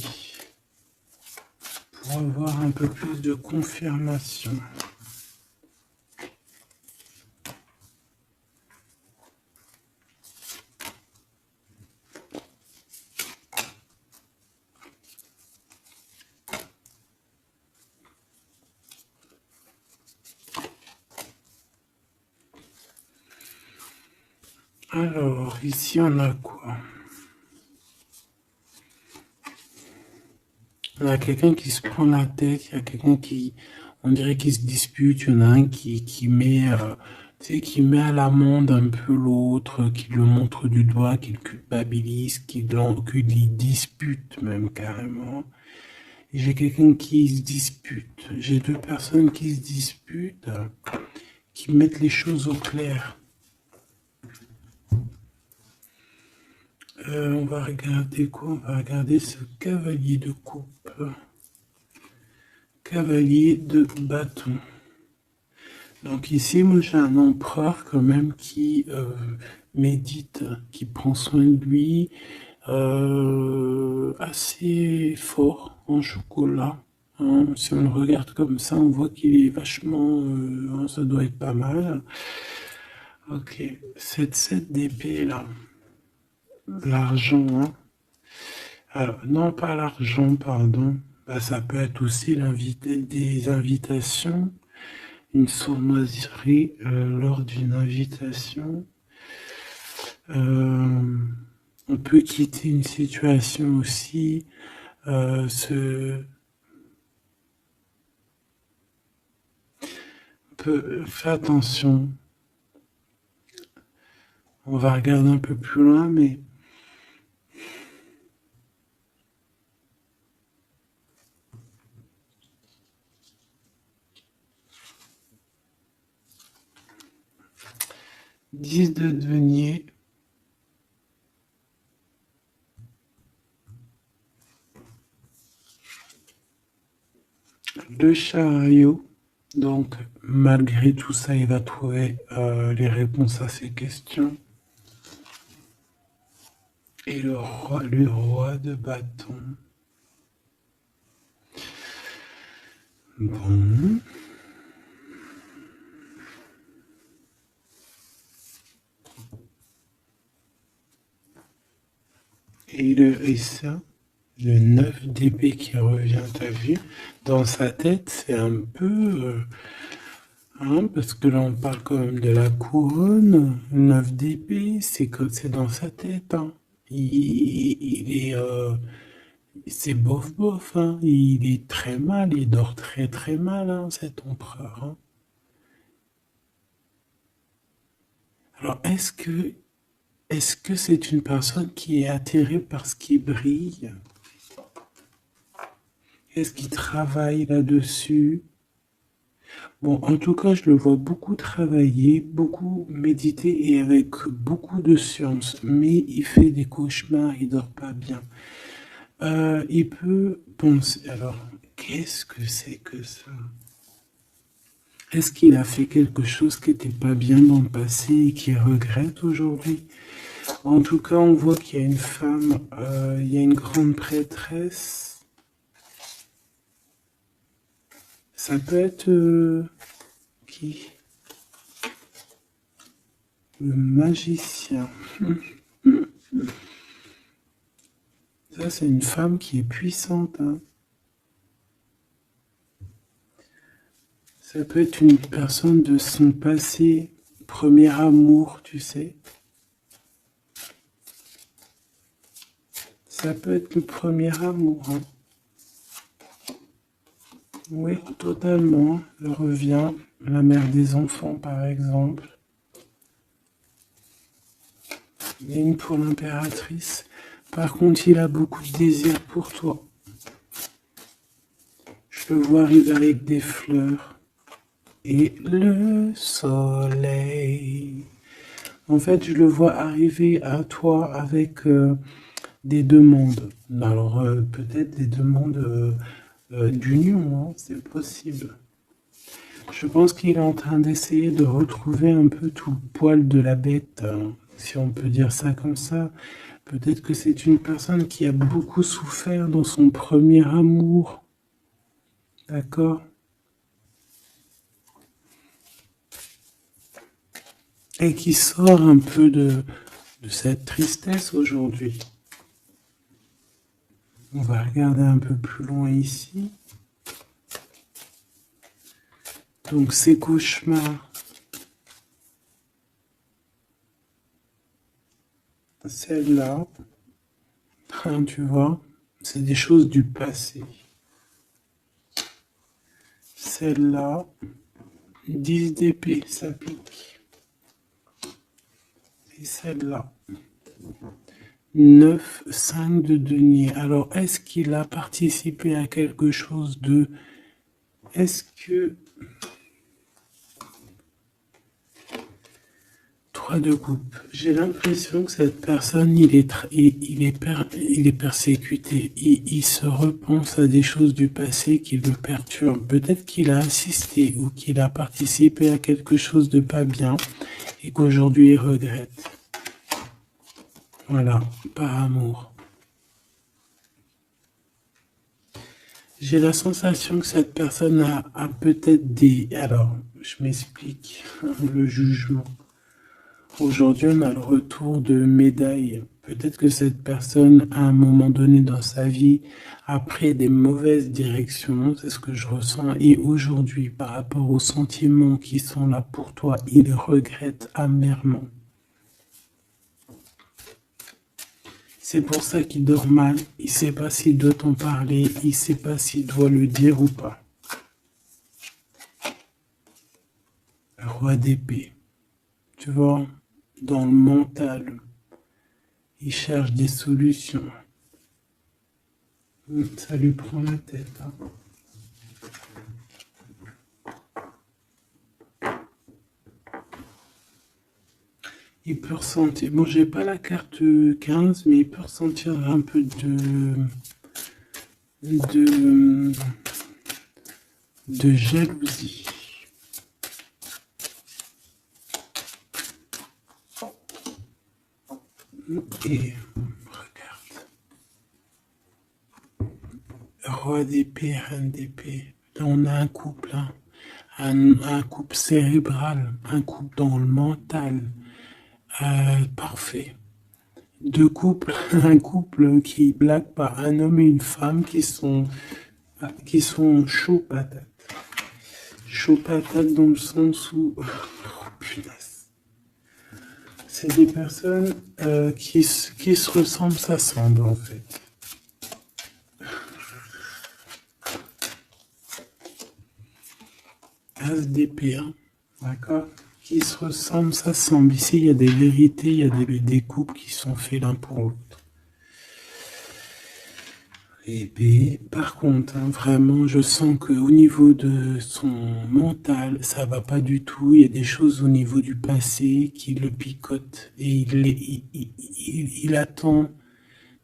pour avoir un peu plus de confirmation. Alors, ici, on a quoi? On a quelqu'un qui se prend la tête, il y a quelqu'un qui, on dirait qu'il se dispute, il y en a un qui met, qui met à l'amende un peu l'autre, qui le montre du doigt, qui le culpabilise, qui le dispute même carrément. Et j'ai quelqu'un qui se dispute. J'ai deux personnes qui se disputent, qui mettent les choses au clair. On va regarder quoi? On va regarder ce cavalier de coupe. Cavalier de bâton. Donc ici, moi j'ai un empereur quand même qui médite, qui prend soin de lui, assez fort en chocolat. Hein. Si on le regarde comme ça, on voit qu'il est vachement... hein, ça doit être pas mal. Ok, cette 7 d'épée là, l'argent, hein. Alors, non pas l'argent, pardon. Bah, ça peut être aussi des invitations, une sournoiserie lors d'une invitation. On peut quitter une situation aussi, faire attention. On va regarder un peu plus loin, mais 10 de denier. Le chariot. Donc, malgré tout ça, il va trouver les réponses à ses questions. Et le roi de bâton. Bon. Et ça, le 9 d'épée qui revient, t'as vu? Dans sa tête, c'est un peu... hein, parce que là, on parle quand même de la couronne. Le 9 d'épée, c'est dans sa tête. Hein. Il est... c'est bof bof, hein. Il est très mal, il dort très très mal, hein, cet empereur. Hein. Alors, est-ce que c'est une personne qui est attirée par ce qui brille? Est-ce qu'il travaille là-dessus? Bon, en tout cas, je le vois beaucoup travailler, beaucoup méditer et avec beaucoup de science. Mais il fait des cauchemars, il dort pas bien. Il peut penser. Alors, qu'est-ce que c'est que ça? Est-ce qu'il a fait quelque chose qui n'était pas bien dans le passé et qu'il regrette aujourd'hui? En tout cas, on voit qu'il y a une femme, il y a une grande prêtresse. Ça peut être qui? Le magicien. Ça, c'est une femme qui est puissante. Hein. Ça peut être une personne de son passé, premier amour, tu sais. Ça peut être le premier amour. Hein. Oui, totalement. Elle revient. La mère des enfants, par exemple. Il y a une pour l'impératrice. Par contre, il a beaucoup de désir pour toi. Je le vois arriver avec des fleurs. Et le soleil. En fait, je le vois arriver à toi avec des demandes. Alors, peut-être des demandes d'union, hein, c'est possible. Je pense qu'il est en train d'essayer de retrouver un peu tout le poil de la bête, hein, si on peut dire ça comme ça. Peut-être que c'est une personne qui a beaucoup souffert dans son premier amour. D'accord? Et qui sort un peu de cette tristesse aujourd'hui. On va regarder un peu plus loin ici. Donc ces cauchemars, celle-là, hein, tu vois, c'est des choses du passé. Celle-là, 10 d'épée, ça pique. Et celle-là, 9, 5 de denier. Alors, est-ce qu'il a participé à quelque chose de... Est-ce que... 3 de coupe. J'ai l'impression que cette personne, il est persécuté. Il se repense à des choses du passé qui le perturbent. Peut-être qu'il a assisté ou qu'il a participé à quelque chose de pas bien et qu'aujourd'hui il regrette. Voilà, par amour. J'ai la sensation que cette personne a peut-être des... Alors, je m'explique. Le jugement. Aujourd'hui, on a le retour de médailles. Peut-être que cette personne, à un moment donné dans sa vie, a pris des mauvaises directions, c'est ce que je ressens. Et aujourd'hui, par rapport aux sentiments qui sont là pour toi, il regrette amèrement. C'est pour ça qu'il dort mal. Il ne sait pas s'il doit t'en parler. Il ne sait pas s'il doit le dire ou pas. Roi d'épée. Tu vois, dans le mental, il cherche des solutions. Ça lui prend la tête. Hein. Il peut ressentir. Bon, j'ai pas la carte 15, mais il peut ressentir un peu de, de jalousie. Et regarde. Roi d'épée, reine d'épée. Là, on a un couple, hein. Un couple cérébral, un couple dans le mental. Parfait. Deux couples, un couple qui blague par un homme et une femme qui sont chauds patates. Chauds patates dans le sens où... Oh, punaise. C'est des personnes qui se ressemblent, s'assemblent en fait. As d'épée, hein, d'accord? Qui se ressemblent, s'assemblent. Ici, il y a des vérités, il y a des couples qui sont faits l'un pour l'autre. Et par contre, hein, vraiment, je sens qu'au niveau de son mental, ça va pas du tout. Il y a des choses au niveau du passé qui le picotent et il attend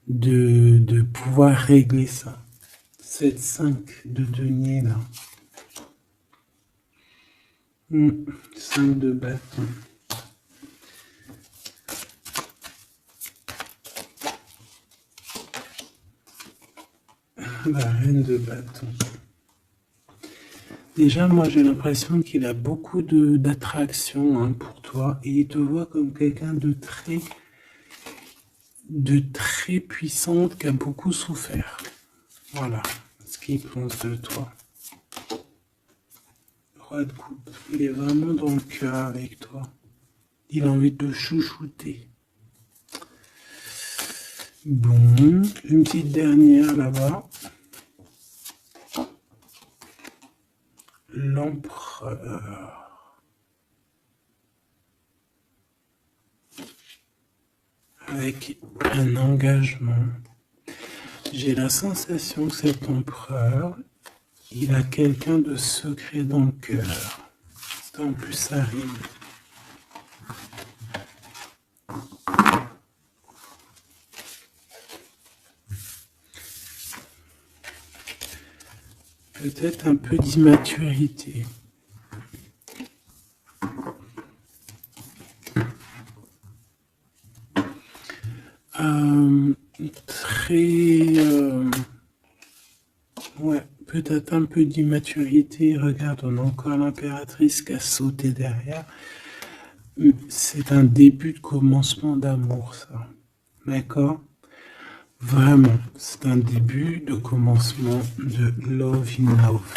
de pouvoir régler ça. Cette 5 de denier là. 5 de bâton. La reine de bâton. Déjà, moi, j'ai l'impression qu'il a beaucoup d'attraction hein, pour toi et il te voit comme quelqu'un de très puissante qui a beaucoup souffert. Voilà ce qu'il pense de toi. Roi de coupe, il est vraiment dans le cœur avec toi. Il a envie de te chouchouter. Bon, une petite dernière là-bas. L'empereur. Avec un engagement. J'ai la sensation que cet empereur, il a quelqu'un de secret dans le cœur. En plus, ça rime. Peut-être un peu d'immaturité. Ouais, peut-être un peu d'immaturité. Regarde, on a encore l'impératrice qui a sauté derrière. C'est un début de commencement d'amour, ça. D'accord? Vraiment, c'est un début de commencement de love in love.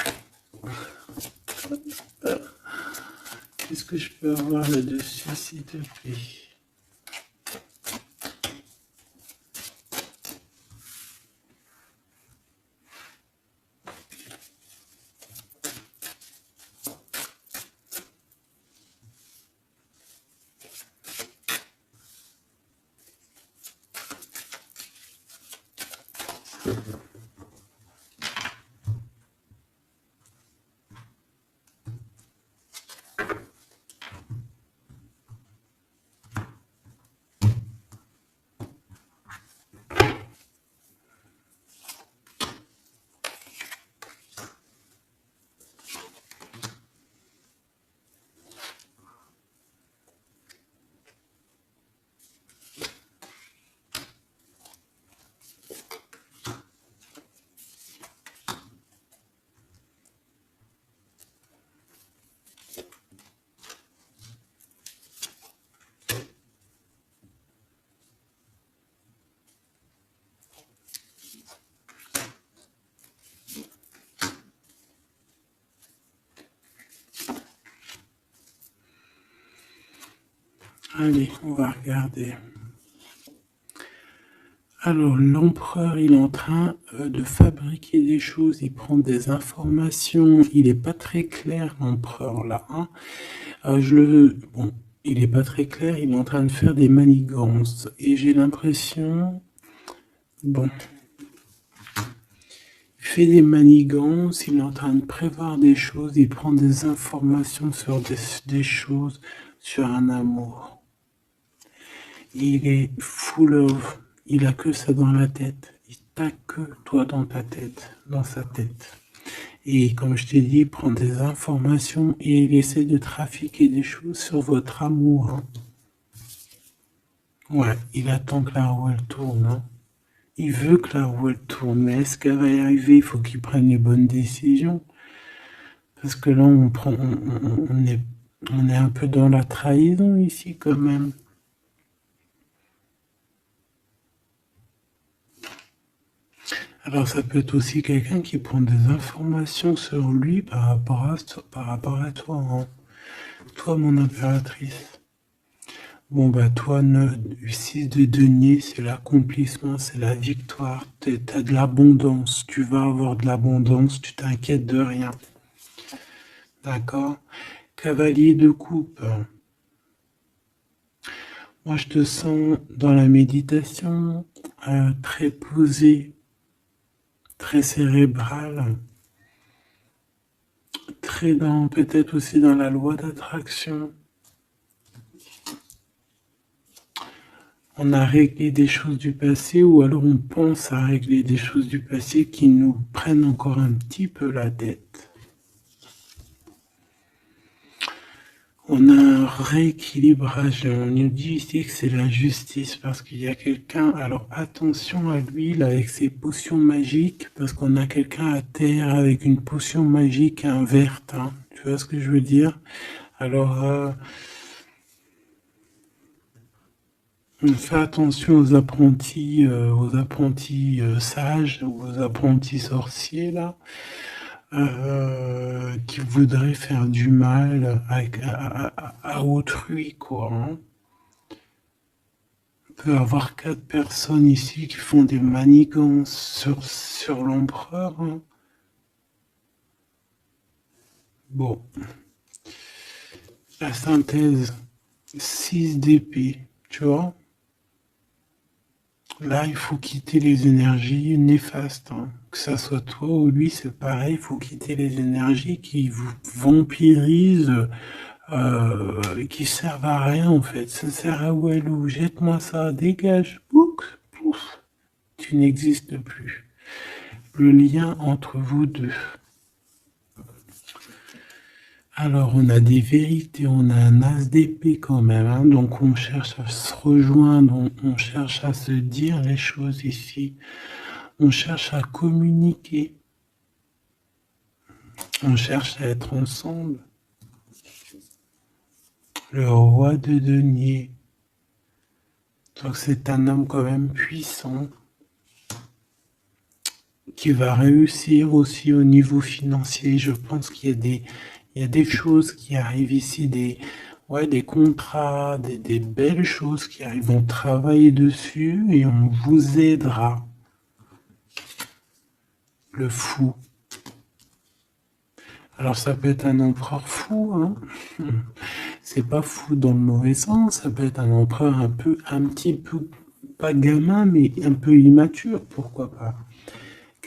Qu'est-ce que je peux avoir là-dessus, s'il te plaît? Allez, on va regarder. Alors, l'empereur, il est en train de fabriquer des choses, il prend des informations, il n'est pas très clair, l'empereur, là. Hein. Bon, il n'est pas très clair, il est en train de faire des manigances. Et j'ai l'impression... Bon... Il fait des manigances, il est en train de prévoir des choses, il prend des informations sur des choses, sur un amour. Il est full of... Il a que ça dans la tête. Il t'a que toi dans ta tête, dans sa tête. Et comme je t'ai dit, il prend des informations et il essaie de trafiquer des choses sur votre amour. Hein. Ouais, il attend que la roue elle tourne. Hein. Il veut que la roue elle tourne, mais est-ce qu'elle va y arriver? Il faut qu'il prenne les bonnes décisions. Parce que là, on est un peu dans la trahison ici quand même. Alors ça peut être aussi quelqu'un qui prend des informations sur lui par rapport à toi, hein. Toi, mon impératrice. Bon bah toi, 6 de denier, c'est l'accomplissement, c'est la victoire, t'as de l'abondance, tu vas avoir de l'abondance, tu t'inquiètes de rien. D'accord? Cavalier de coupe. Moi je te sens dans la méditation, très posé, très cérébral, très peut-être aussi dans la loi d'attraction. On a réglé des choses du passé ou alors on pense à régler des choses du passé qui nous prennent encore un petit peu la tête. On a un rééquilibrage. On nous dit ici que c'est la justice parce qu'il y a quelqu'un. Alors attention à lui là, avec ses potions magiques parce qu'on a quelqu'un à terre avec une potion magique verte. Hein. Tu vois ce que je veux dire? Alors on fait attention aux apprentis sages, aux apprentis sorciers là. Qui voudrait faire du mal à autrui, quoi. Hein. On peut avoir 4 personnes ici qui font des manigances sur l'empereur. Hein. Bon. La synthèse, 6 d'épée, tu vois. Là, il faut quitter les énergies néfastes. Hein. Que ça soit toi ou lui, c'est pareil. Il faut quitter les énergies qui vous vampirisent, qui servent à rien en fait. Ça sert à Walou. Jette-moi ça, dégage. Pouf, pouf. Tu n'existes plus. Le lien entre vous deux. Alors, on a des vérités, on a un as d'épée quand même, hein, donc on cherche à se rejoindre, on cherche à se dire les choses ici, on cherche à communiquer, on cherche à être ensemble. Le roi de denier, donc c'est un homme quand même puissant, qui va réussir aussi au niveau financier. Je pense qu'il y a des choses qui arrivent ici, des contrats, des belles choses qui arrivent. On travaille dessus et on vous aidera. Le fou. Alors ça peut être un empereur fou, hein. C'est pas fou dans le mauvais sens, ça peut être un empereur un petit peu, pas gamin, mais un peu immature, pourquoi pas.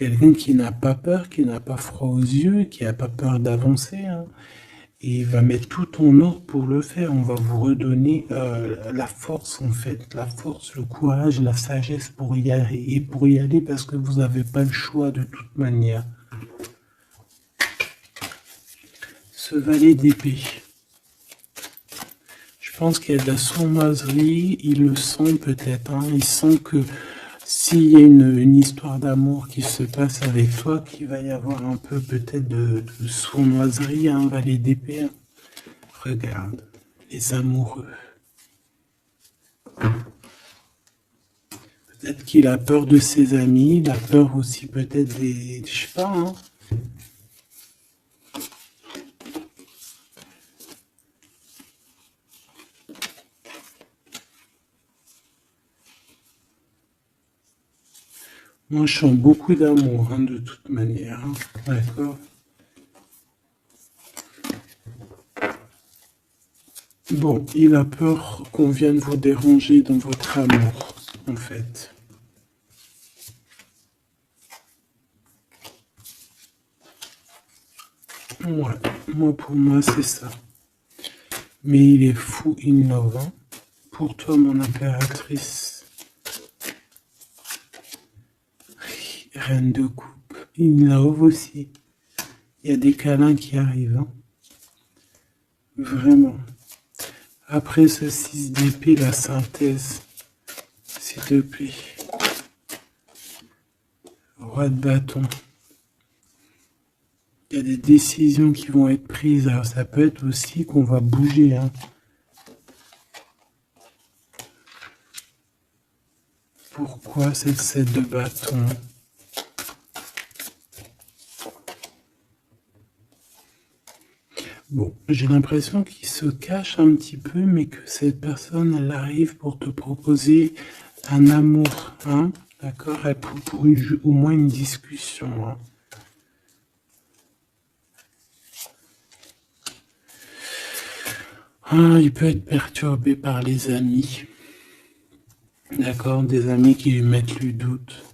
quelqu'un qui n'a pas peur, qui n'a pas froid aux yeux, qui n'a pas peur d'avancer, hein. Et il va mettre tout en ordre pour le faire. On va vous redonner la force, en fait. La force, le courage, la sagesse pour y aller. Et pour y aller parce que vous n'avez pas le choix de toute manière. Ce valet d'épée. Je pense qu'il y a de la sournoiserie. Il le sent peut-être. Hein. Il sent que s'il y a une histoire d'amour qui se passe avec toi, qu'il va y avoir un peu peut-être de sournoiserie, un valet d'épée. Regarde, les amoureux. Peut-être qu'il a peur de ses amis, il a peur aussi peut-être des... Je sais pas, hein. Moi, je sens beaucoup d'amour, hein, de toute manière. Hein. D'accord. Bon, il a peur qu'on vienne vous déranger dans votre amour, en fait. Ouais, moi, pour moi, c'est ça. Mais il est fou in love, hein. Pour toi, mon impératrice. Reine de coupe. In love aussi. Il y a des câlins qui arrivent, hein. Vraiment. Après ce 6 d'épée, la synthèse, s'il te plaît. Roi de bâton. Il y a des décisions qui vont être prises. Alors ça peut être aussi qu'on va bouger. Hein. Pourquoi cette 7 de bâton? Bon, j'ai l'impression qu'il se cache un petit peu, mais que cette personne, elle arrive pour te proposer un amour, hein, d'accord, pour au moins une discussion. Hein. Ah, il peut être perturbé par les amis, d'accord, des amis qui lui mettent le doute.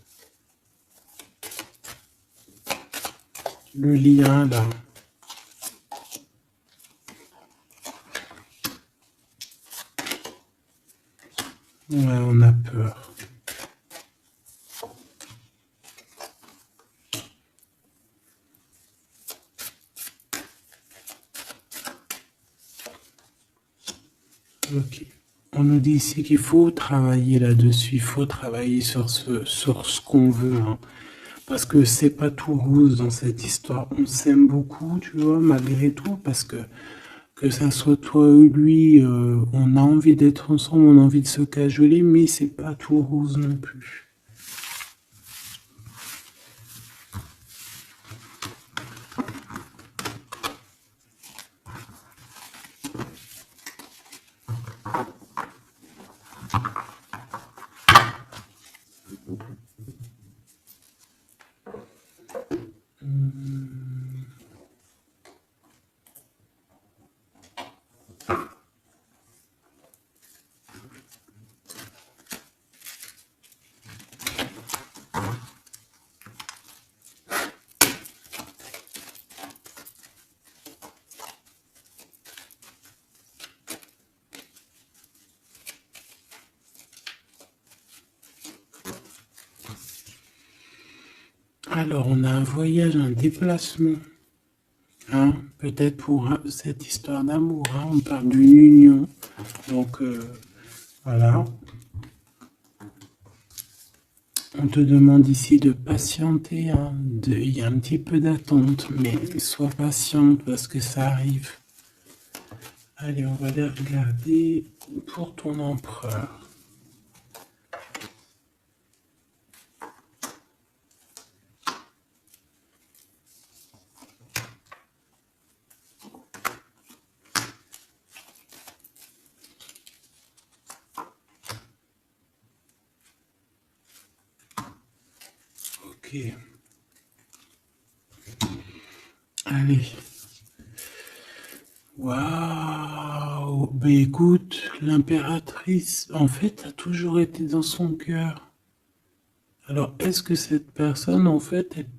Le lien, là. Ouais, on a peur. Ok. On nous dit ici qu'il faut travailler là-dessus, il faut travailler sur ce qu'on veut. Hein. Parce que c'est pas tout rose dans cette histoire. On s'aime beaucoup, tu vois, malgré tout, parce que ça soit toi ou lui, on a envie d'être ensemble, on a envie de se cajoler, mais c'est pas tout rose non plus. Alors, on a un voyage, un déplacement. Hein, peut-être pour cette histoire d'amour. Hein, on parle d'une union. Donc, voilà. On te demande ici de patienter. Hein, il y a un petit peu d'attente, mais sois patiente parce que ça arrive. Allez, on va aller regarder pour ton empereur. Ok. Allez. Waouh. Ben écoute, l'impératrice, en fait, a toujours été dans son cœur. Alors, est-ce que cette personne, en fait, est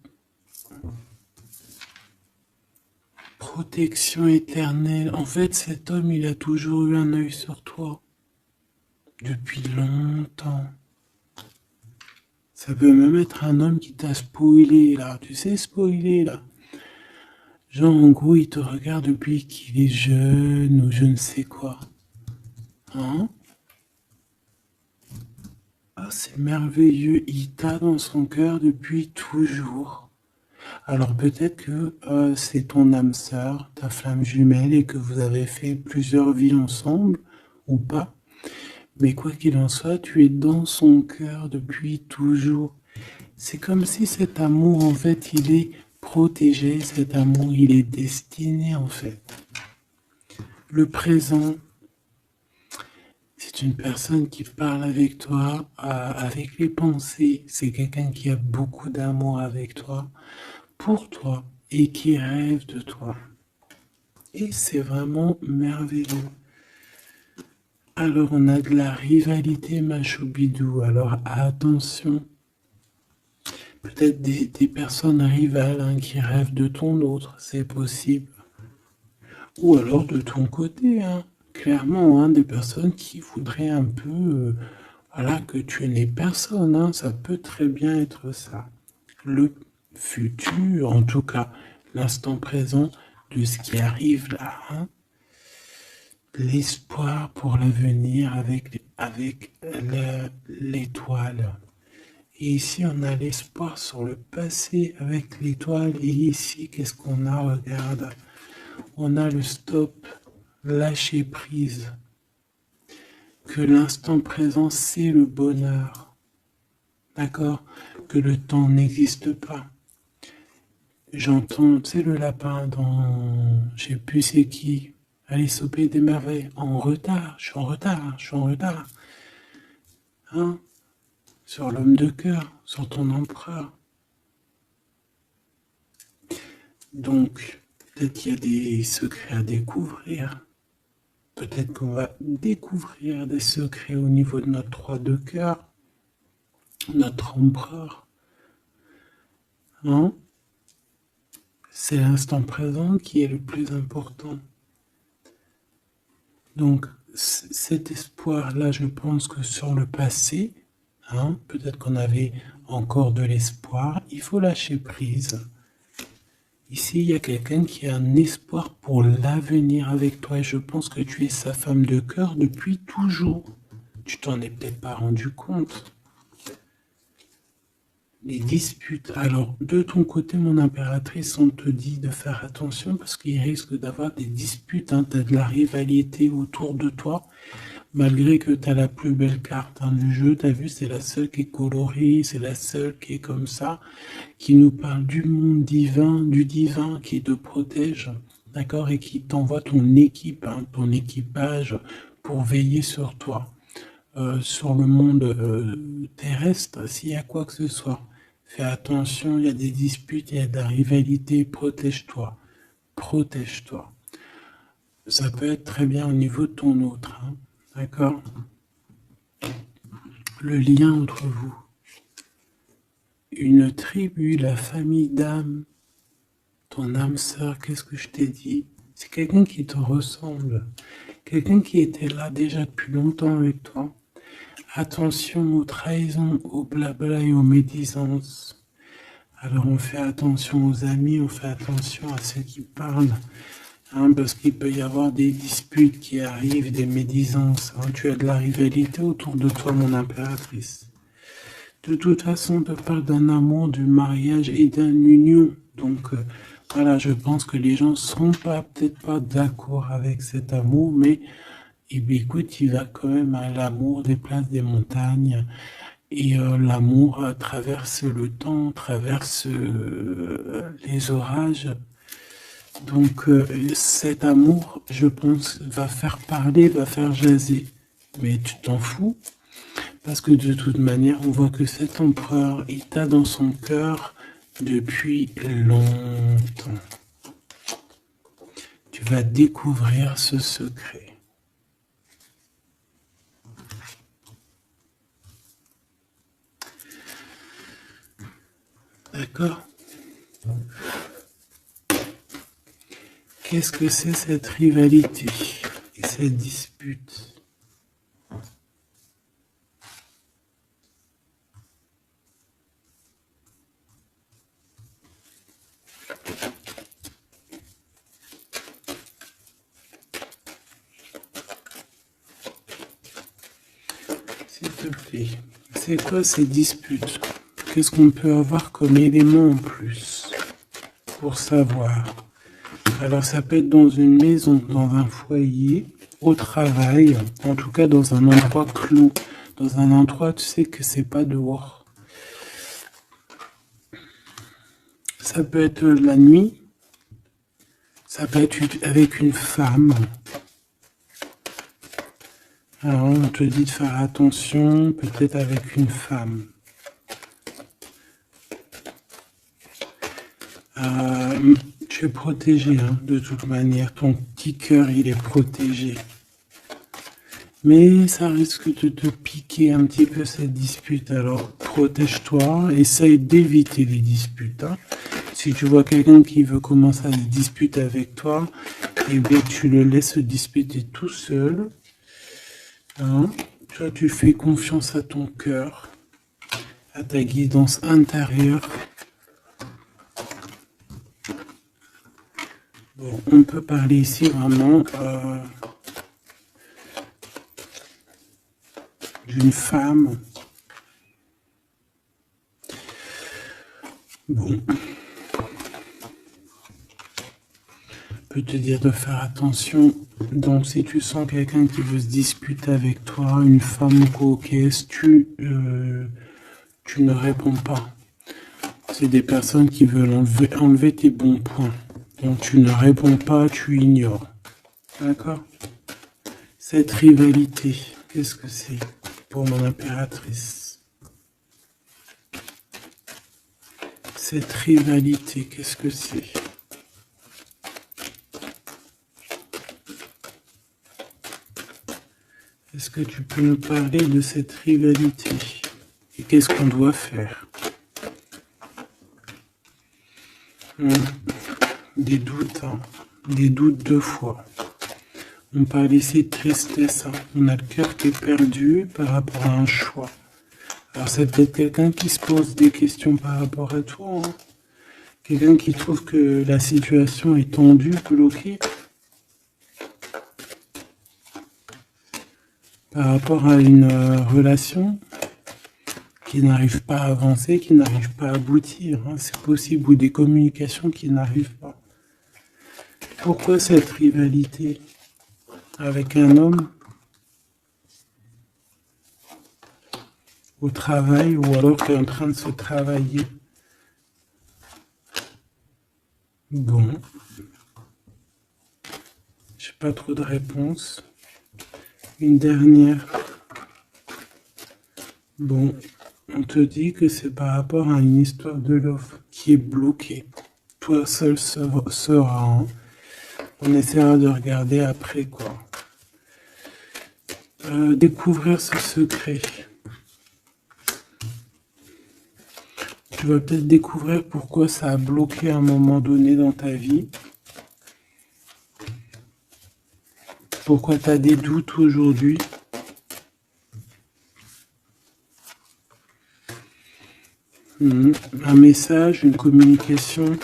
protection éternelle? En fait, cet homme, il a toujours eu un œil sur toi. Depuis longtemps. Ça peut même être un homme qui t'a spoilé, là. Tu sais, spoilé, là. Genre, en gros, il te regarde depuis qu'il est jeune ou je ne sais quoi. Hein? Ah, c'est merveilleux. Il t'a dans son cœur depuis toujours. Alors peut-être que c'est ton âme sœur, ta flamme jumelle, et que vous avez fait plusieurs vies ensemble, ou pas. Mais quoi qu'il en soit, tu es dans son cœur depuis toujours. C'est comme si cet amour, en fait, il est protégé, cet amour, il est destiné, en fait. Le présent, c'est une personne qui parle avec toi, avec les pensées. C'est quelqu'un qui a beaucoup d'amour avec toi, pour toi, et qui rêve de toi. Et c'est vraiment merveilleux. Alors on a de la rivalité, ma choubidou. Alors attention. Peut-être des personnes rivales hein, qui rêvent de ton autre, c'est possible. Ou alors de ton côté, hein. Clairement, hein, des personnes qui voudraient un peu voilà, que tu n'aies personne. Hein. Ça peut très bien être ça. Le futur, en tout cas, l'instant présent de ce qui arrive là. Hein. L'espoir pour l'avenir avec l'étoile. Et ici, on a l'espoir sur le passé avec l'étoile. Et ici, qu'est-ce qu'on a? Regarde. On a le stop, lâcher prise. Que l'instant présent, c'est le bonheur. D'accord? Que le temps n'existe pas. J'entends, tu sais, le lapin dans, je sais plus c'est qui, Alice au Pays des Merveilles. En retard, je suis en retard, je suis en retard. Hein? Sur l'homme de cœur, sur ton empereur. Donc, peut-être qu'il y a des secrets à découvrir. Peut-être qu'on va découvrir des secrets au niveau de notre roi de cœur, notre empereur. Hein? C'est l'instant présent qui est le plus important. Donc, cet espoir-là, je pense que sur le passé, hein, peut-être qu'on avait encore de l'espoir, il faut lâcher prise. Ici, il y a quelqu'un qui a un espoir pour l'avenir avec toi et je pense que tu es sa femme de cœur depuis toujours. Tu t'en es peut-être pas rendu compte. Les disputes. Alors, de ton côté, mon impératrice, on te dit de faire attention parce qu'il risque d'avoir des disputes. Hein. Tu as de la rivalité autour de toi. Malgré que tu as la plus belle carte hein, du jeu, tu as vu, c'est la seule qui est colorée, c'est la seule qui est comme ça, qui nous parle du monde divin, du divin qui te protège, d'accord, et qui t'envoie ton équipe, hein, ton équipage pour veiller sur toi. Sur le monde terrestre, s'il y a quoi que ce soit, fais attention, il y a des disputes, il y a de la rivalité, protège-toi, protège-toi. Ça peut être très bien au niveau de ton autre, hein, d'accord? Le lien entre vous. Une tribu, la famille d'âme, ton âme sœur, qu'est-ce que je t'ai dit? C'est quelqu'un qui te ressemble, quelqu'un qui était là déjà depuis longtemps avec toi. Attention aux trahisons, aux blabla et aux médisances. Alors on fait attention aux amis, on fait attention à ceux qui parlent, hein, parce qu'il peut y avoir des disputes qui arrivent, des médisances. Hein. Tu as de la rivalité autour de toi, mon impératrice. De toute façon, on te parle d'un amour, du mariage et d'une union. Donc voilà, je pense que les gens ne seront pas peut-être pas d'accord avec cet amour, mais eh bien, écoute, il va quand même à l'amour déplace des montagnes. Et l'amour traverse le temps, traverse les orages. Donc cet amour, je pense, va faire parler, va faire jaser. Mais tu t'en fous, parce que de toute manière, on voit que cet empereur, il t'a dans son cœur depuis longtemps. Tu vas découvrir ce secret. D'accord? Qu'est-ce que c'est cette rivalité et cette dispute? S'il te plaît, c'est quoi ces disputes? Qu'est-ce qu'on peut avoir comme élément en plus pour savoir? Alors ça peut être dans une maison, dans un foyer, au travail, en tout cas dans un endroit clos, dans un endroit tu sais que c'est pas dehors. Ça peut être la nuit, ça peut être avec une femme. Alors on te dit de faire attention, peut-être avec une femme. Tu es protégé, hein, de toute manière. Ton petit cœur, il est protégé. Mais ça risque de te piquer un petit peu cette dispute. Alors protège-toi, essaye d'éviter les disputes. Hein. Si tu vois quelqu'un qui veut commencer à se disputer avec toi, eh bien tu le laisses se disputer tout seul. Hein. Toi, tu fais confiance à ton cœur, à ta guidance intérieure. Bon, on peut parler ici vraiment d'une femme. Bon. Peut te dire de faire attention. Donc si tu sens quelqu'un qui veut se disputer avec toi, une femme coquette, tu ne réponds pas. C'est des personnes qui veulent enlever tes bons points. Donc tu ne réponds pas, tu ignores. D'accord? Cette rivalité, qu'est-ce que c'est pour mon impératrice? Cette rivalité, qu'est-ce que c'est? Est-ce que tu peux nous parler de cette rivalité? Et qu'est-ce qu'on doit faire? Des doutes, hein. Des doutes deux fois. On parle ici de tristesse. Hein. On a le cœur qui est perdu par rapport à un choix. Alors c'est peut-être quelqu'un qui se pose des questions par rapport à toi. Hein. Quelqu'un qui trouve que la situation est tendue, bloquée. Par rapport à une relation qui n'arrive pas à avancer, qui n'arrive pas à aboutir. Hein. C'est possible, ou des communications qui n'arrivent pas. Pourquoi cette rivalité avec un homme au travail, ou alors tu es en train de se travailler? Bon. J'ai pas trop de réponses. Une dernière. Bon, on te dit que c'est par rapport à une histoire de love qui est bloquée. Toi seul sera. Hein. On essaiera de regarder après quoi. Découvrir ce secret. Tu vas peut-être découvrir pourquoi ça a bloqué à un moment donné dans ta vie. Pourquoi tu as des doutes aujourd'hui. Un message, une communication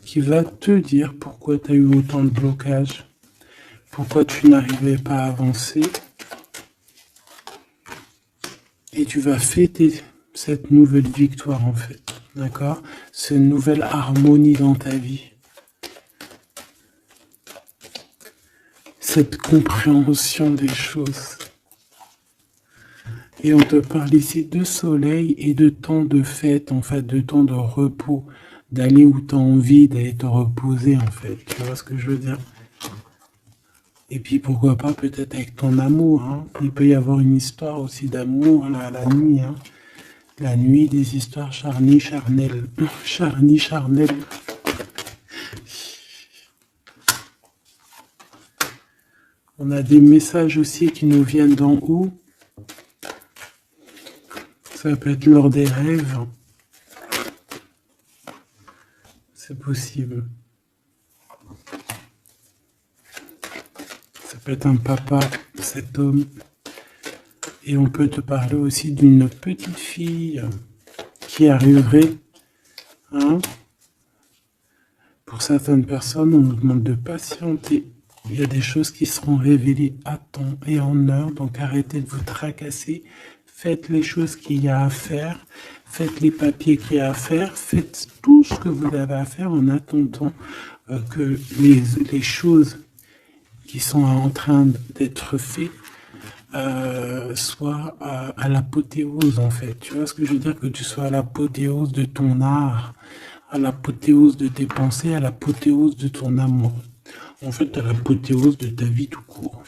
qui va te dire pourquoi tu as eu autant de blocages, pourquoi tu n'arrivais pas à avancer. Et tu vas fêter cette nouvelle victoire en fait, d'accord? Cette nouvelle harmonie dans ta vie. Cette compréhension des choses. Et on te parle ici de soleil et de temps de fête, en fait, de temps de repos, d'aller où tu as envie, d'aller te reposer, en fait. Tu vois ce que je veux dire? Et puis pourquoi pas peut-être avec ton amour. Hein. Il peut y avoir une histoire aussi d'amour là, la nuit. Hein. La nuit, des histoires charnelles. Charnelles. On a des messages aussi qui nous viennent d'en haut. Ça peut être lors des rêves. C'est possible. Ça peut être un papa, cet homme. Et on peut te parler aussi d'une petite fille qui arriverait. Hein. Pour certaines personnes, on nous demande de patienter. Il y a des choses qui seront révélées à temps et en heure. Donc arrêtez de vous tracasser. Faites les choses qu'il y a à faire. Faites les papiers qu'il y a à faire. Faites tout ce que vous avez à faire en attendant que les choses qui sont en train d'être faites soient à l'apothéose, en fait. Tu vois ce que je veux dire? Que tu sois à l'apothéose de ton art, à l'apothéose de tes pensées, à l'apothéose de ton amour. En fait, à l'apothéose de ta vie tout court.